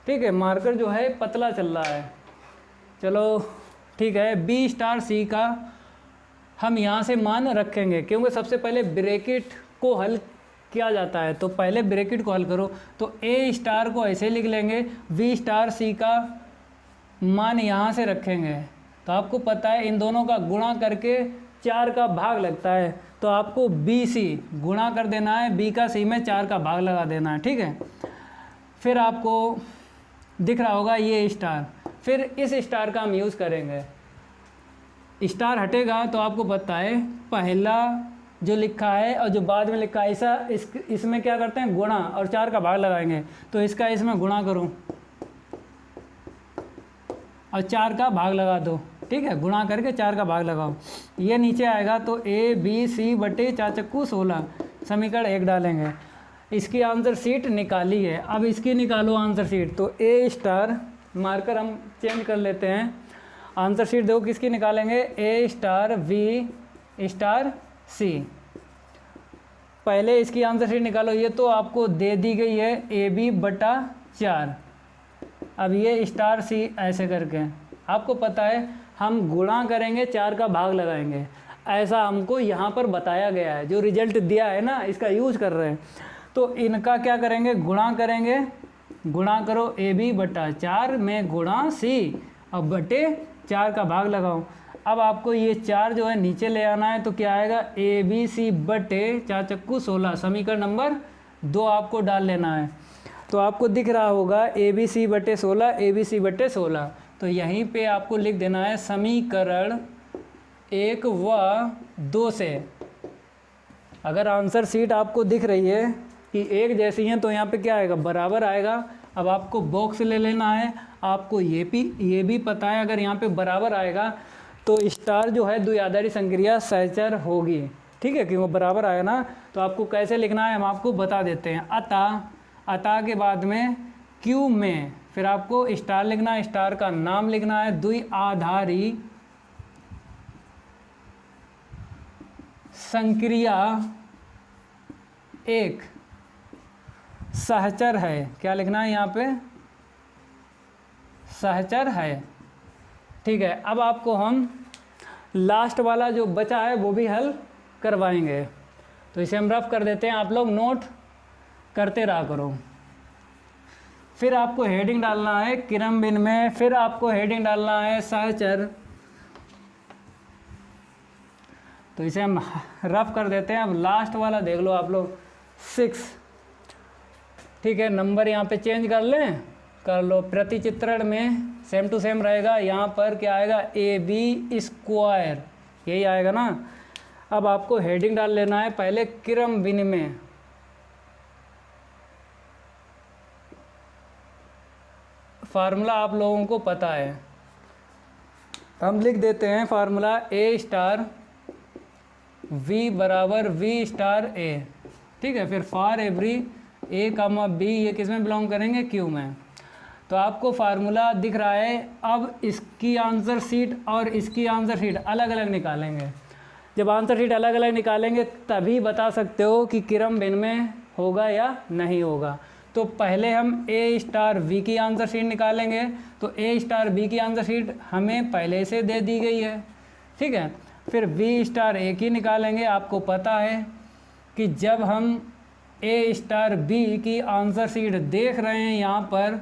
ठीक है, मार्कर जो है पतला चल रहा है, चलो ठीक है। बी स्टार सी का हम यहाँ से मान रखेंगे, क्योंकि सबसे पहले ब्रैकेट को हल किया जाता है, तो पहले ब्रैकेट को हल करो। तो ए स्टार को ऐसे लिख लेंगे, वी स्टार सी का मान यहाँ से रखेंगे। तो आपको पता है इन दोनों का गुणा करके 4 का भाग लगता है, तो आपको बी सी गुणा कर देना है, बी का सी में 4 का भाग लगा देना है, ठीक है। फिर आपको दिख रहा होगा ये स्टार, फिर इस स्टार का हम यूज़ करेंगे। स्टार हटेगा तो आपको पता है पहला जो लिखा है और जो बाद में लिखा है, ऐसा इसमें क्या करते हैं, गुणा और 4 का भाग लगाएंगे। तो इसका इसमें गुणा करो और 4 का भाग लगा दो, ठीक है, गुणा करके 4 का भाग लगाओ, ये नीचे आएगा। तो ए बी सी बटे 4 चक्कू 16, समीकरण 1 डालेंगे। इसकी आंसर शीट निकाली है, अब इसकी निकालो आंसर शीट। तो ए स्टार, मार्कर हम चेंज कर लेते हैं, आंसर शीट देखो किसकी निकालेंगे, ए स्टार वी स्टार सी। पहले इसकी आंसर शीट निकालो, ये तो आपको दे दी गई है ए बी बटा 4। अब ये स्टार सी ऐसे करके, आपको पता है हम गुणा करेंगे 4 का भाग लगाएंगे, ऐसा हमको यहाँ पर बताया गया है, जो रिजल्ट दिया है ना इसका यूज़ कर रहे हैं। तो इनका क्या करेंगे, गुणा करेंगे, गुणा करो ए बी बटा 4 में गुणा सी और बटे 4 का भाग लगाओ। अब आपको ये 4 जो है नीचे ले आना है, तो क्या आएगा ABC बटे 4 चक्कू 16, समीकरण नंबर 2 आपको डाल लेना है। तो आपको दिख रहा होगा ABC बटे 16, ABC बटे 16। तो यहीं पे आपको लिख देना है समीकरण 1 व 2 से। अगर आंसर शीट आपको दिख रही है कि एक जैसी हैं तो यहाँ पे क्या आएगा, बराबर आएगा। अब आपको बॉक्स ले लेना है, आपको ये भी पता है अगर यहाँ पे बराबर आएगा तो स्टार जो है द्विआधारी संक्रिया सहचर होगी, ठीक है, कि वो बराबर आएगा ना। तो आपको कैसे लिखना है हम आपको बता देते हैं। अतः के बाद में क्यू में फिर आपको स्टार लिखना है, स्टार का नाम लिखना है, द्विआधारी संक्रिया एक सहचर है। क्या लिखना है यहाँ पे, सहचर है, ठीक है। अब आपको हम लास्ट वाला जो बचा है वो भी हल करवाएंगे, तो इसे हम रफ कर देते हैं, आप लोग नोट करते रहा करो। फिर आपको हेडिंग डालना है क्रम बिन में, फिर आपको हेडिंग डालना है सहचर। तो इसे हम रफ कर देते हैं। अब लास्ट वाला देख लो आप लोग 6, ठीक है। नंबर यहाँ पे चेंज कर लो, प्रतिचित्रण में सेम टू सेम रहेगा। यहाँ पर क्या आएगा AB स्क्वायर, यही आएगा ना। अब आपको हेडिंग डाल लेना है पहले क्रम विनिमय। फार्मूला आप लोगों को पता है, हम लिख देते हैं फार्मूला A स्टार V बराबर V स्टार A, ठीक है। फिर for every A comma B, ये किस में बिलोंग करेंगे, Q में। तो आपको फार्मूला दिख रहा है। अब इसकी आंसर शीट और इसकी आंसर शीट अलग अलग निकालेंगे। जब आंसर शीट अलग अलग निकालेंगे तभी बता सकते हो कि क्रम भिन्न में होगा या नहीं होगा। तो पहले हम A स्टार V की आंसर शीट निकालेंगे। तो A स्टार B की आंसर शीट हमें पहले से दे दी गई है, ठीक है। फिर V स्टार A की निकालेंगे। आपको पता है कि जब हम A स्टार B की आंसर शीट देख रहे हैं यहाँ पर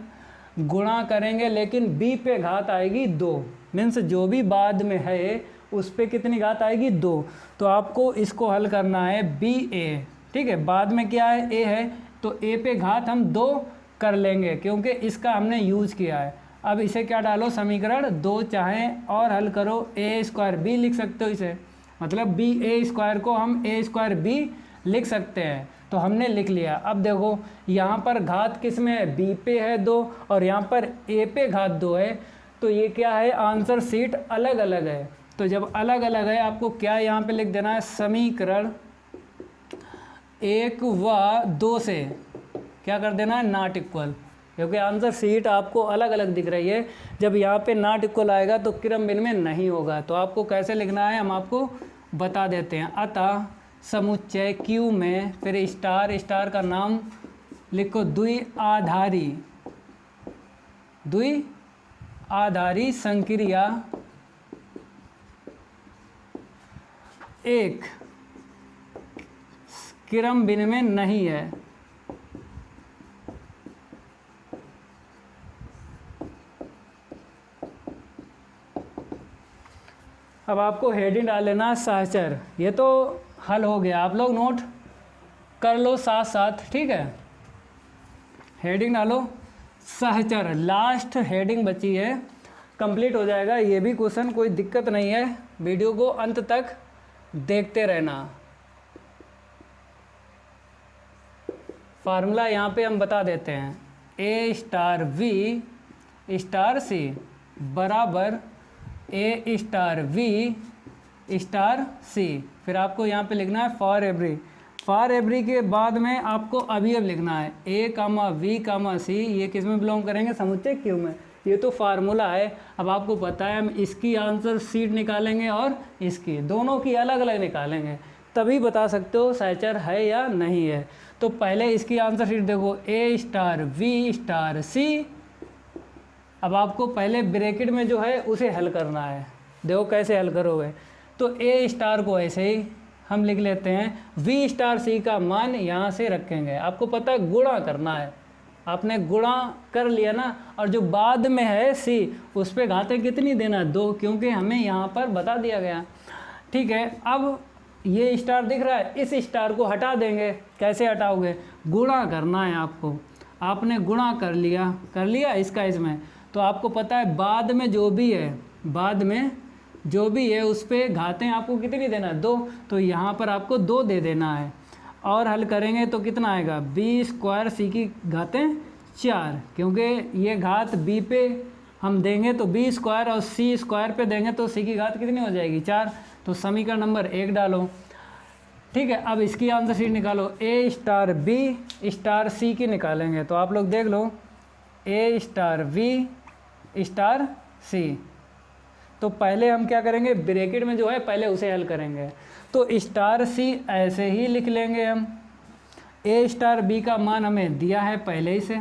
गुणा करेंगे, लेकिन B पे घात आएगी 2, मीन्स जो भी बाद में है उस पे कितनी घात आएगी 2। तो आपको इसको हल करना है BA, ठीक है। बाद में क्या है A है, तो A पे घात हम 2 कर लेंगे क्योंकि इसका हमने यूज किया है। अब इसे क्या डालो, समीकरण 2, चाहे और हल करो A स्क्वायर B लिख सकते हो इसे, मतलब BA स्क्वायर को हम A स्क्वायर B लिख सकते हैं। तो हमने लिख लिया। अब देखो यहाँ पर घात किस में है, B पे है 2 और यहाँ पर A पे घात 2 है। तो ये क्या है, आंसर शीट अलग अलग है। तो जब अलग अलग है आपको क्या यहाँ पे लिख देना है, समीकरण 1 व 2 से क्या कर देना है, नॉट इक्वल, क्योंकि आंसर शीट आपको अलग अलग दिख रही है। जब यहाँ पे नॉट इक्वल आएगा तो क्रम भिन्न में नहीं होगा। तो आपको कैसे लिखना है हम आपको बता देते हैं। अतः समुच्चय Q में फिर स्टार, स्टार का नाम लिखो, द्विआधारी संक्रिया एक क्रम भिन्न में नहीं है। अब आपको हेडिंग डाल लेना सहचर। ये तो हल हो गया, आप लोग नोट कर लो साथ साथ, ठीक है। हेडिंग डालो सहचर, लास्ट हेडिंग बची है, कंप्लीट हो जाएगा ये भी क्वेश्चन, कोई दिक्कत नहीं है। वीडियो को अंत तक देखते रहना। फार्मूला यहाँ पे हम बता देते हैं, A star V star C बराबर A star V star C। फिर आपको यहाँ पे लिखना है फॉर एवरी के बाद में आपको अभी लिखना है A comma V comma C, ये किस में बिलोंग करेंगे, समुच्चय Q में। ये तो फार्मूला है। अब आपको पता है हम इसकी आंसर शीट निकालेंगे और इसकी, दोनों की अलग अलग निकालेंगे, तभी बता सकते हो सहचर है या नहीं है। तो पहले इसकी आंसर शीट देखो, A star V star C। अब आपको पहले ब्रैकेट में जो है उसे हल करना है। देखो कैसे हल करोगे, तो A स्टार को ऐसे ही हम लिख लेते हैं, V स्टार C का मान यहाँ से रखेंगे। आपको पता है गुणा करना है, आपने गुणा कर लिया ना, और जो बाद में है सी उस पर घातें कितनी देना, 2, क्योंकि हमें यहाँ पर बता दिया गया। ठीक है, अब ये स्टार दिख रहा है, इस स्टार को हटा देंगे। कैसे हटाओगे, गुणा करना है आपको। आपने गुणा कर लिया इसका इसमें, तो आपको पता है बाद में जो भी है उस पर घातें आपको कितनी देना है, 2, तो यहाँ पर आपको 2 दे देना है। और हल करेंगे तो कितना आएगा, b स्क्वायर सी की घातें 4, क्योंकि ये घात b पे हम देंगे तो b स्क्वायर, और c स्क्वायर पे देंगे तो c की घात कितनी हो जाएगी, 4। तो समीकरण नंबर 1 डालो। ठीक है, अब इसकी आंसर शीट निकालो, a star b star c की निकालेंगे। तो आप लोग देख लो, a star b star c। तो पहले हम क्या करेंगे, ब्रैकेट में जो है पहले उसे हल करेंगे। तो स्टार सी ऐसे ही लिख लेंगे हम, ए स्टार बी का मान हमें दिया है पहले ही से।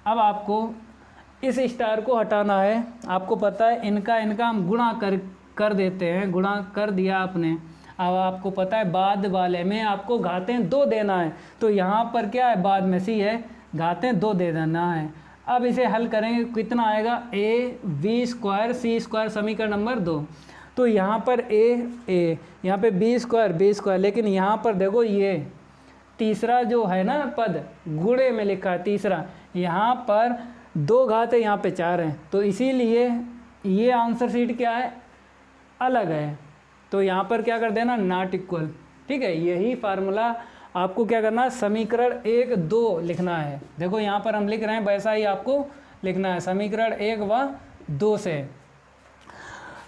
अब आपको इस स्टार को हटाना है। आपको पता है इनका हम गुणा कर देते हैं, गुणा कर दिया आपने। अब आपको पता है बाद वाले में आपको घातें 2 देना है, तो यहाँ पर क्या है, बाद में सी है, घातें 2 दे देना है। अब इसे हल करेंगे, कितना आएगा, a b square c square, समीकरण नंबर 2। तो यहाँ पर a यहाँ पे b स्क्वायर, लेकिन यहाँ पर देखो ये तीसरा जो है ना पद गुणे में लिखा है तीसरा, यहाँ पर 2 घात है, यहाँ पे 4 हैं, तो इसीलिए ये आंसर शीट क्या है, अलग है। तो यहाँ पर क्या कर देना, नॉट इक्वल। ठीक है, यही फार्मूला आपको क्या करना है, समीकरण 1, 2 लिखना है। देखो यहाँ पर हम लिख रहे हैं, वैसा ही आपको लिखना है, समीकरण 1 व 2 से।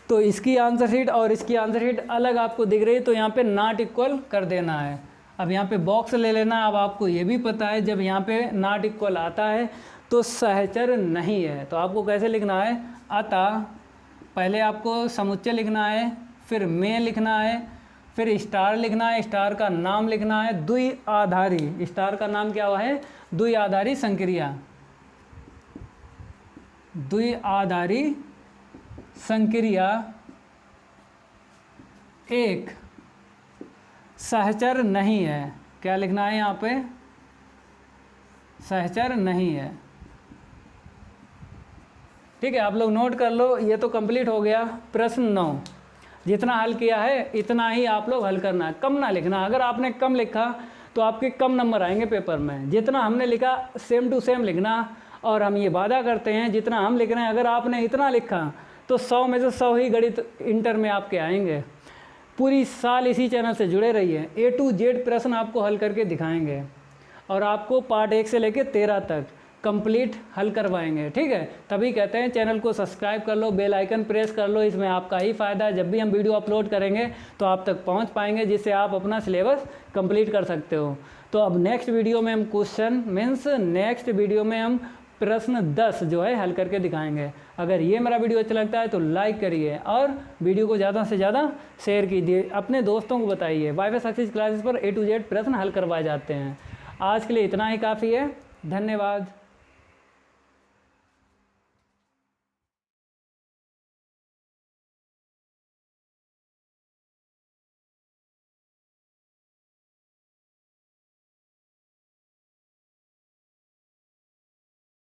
तो इसकी आंसर शीट और इसकी आंसर शीट अलग आपको दिख रही है, तो यहाँ पे नॉट इक्वल कर देना है। अब यहाँ पे बॉक्स ले लेना। अब आपको ये भी पता है जब यहाँ पे नॉट इक्वल आता है तो सहचर नहीं है। तो आपको कैसे लिखना है, अतः पहले आपको समुच्चय लिखना है, फिर में लिखना है, फिर स्टार लिखना है, स्टार का नाम लिखना है, द्विआधारी, स्टार का नाम क्या हुआ है, द्विआधारी संक्रिया, द्विआधारी संक्रिया 1 सहचर नहीं है। क्या लिखना है यहाँ पे, सहचर नहीं है। ठीक है, आप लोग नोट कर लो। ये तो कंप्लीट हो गया प्रश्न 9। जितना हल किया है इतना ही आप लोग हल करना है, कम ना लिखना। अगर आपने कम लिखा तो आपके कम नंबर आएंगे पेपर में। जितना हमने लिखा सेम टू सेम लिखना, और हम ये वादा करते हैं जितना हम लिख रहे हैं अगर आपने इतना लिखा तो 100 में से 100 ही गणित इंटर में आपके आएंगे। पूरी साल इसी चैनल से जुड़े रहिए, A to Z प्रश्न आपको हल करके दिखाएंगे, और आपको पार्ट 1 से लेकर 13 तक कंप्लीट हल करवाएंगे। ठीक है, तभी कहते हैं चैनल को सब्सक्राइब कर लो, बेल आइकन प्रेस कर लो, इसमें आपका ही फ़ायदा है। जब भी हम वीडियो अपलोड करेंगे तो आप तक पहुंच पाएंगे, जिससे आप अपना सिलेबस कंप्लीट कर सकते हो। तो अब नेक्स्ट वीडियो में हम नेक्स्ट वीडियो में हम प्रश्न 10 जो है हल करके दिखाएंगे। अगर ये मेरा वीडियो अच्छा लगता है तो लाइक करिए और वीडियो को ज़्यादा से ज़्यादा शेयर कीजिए, अपने दोस्तों को बताइए। वाईफाई सक्सेस क्लासेस पर A to Z प्रश्न हल करवाए जाते हैं। आज के लिए इतना ही काफ़ी है। धन्यवाद।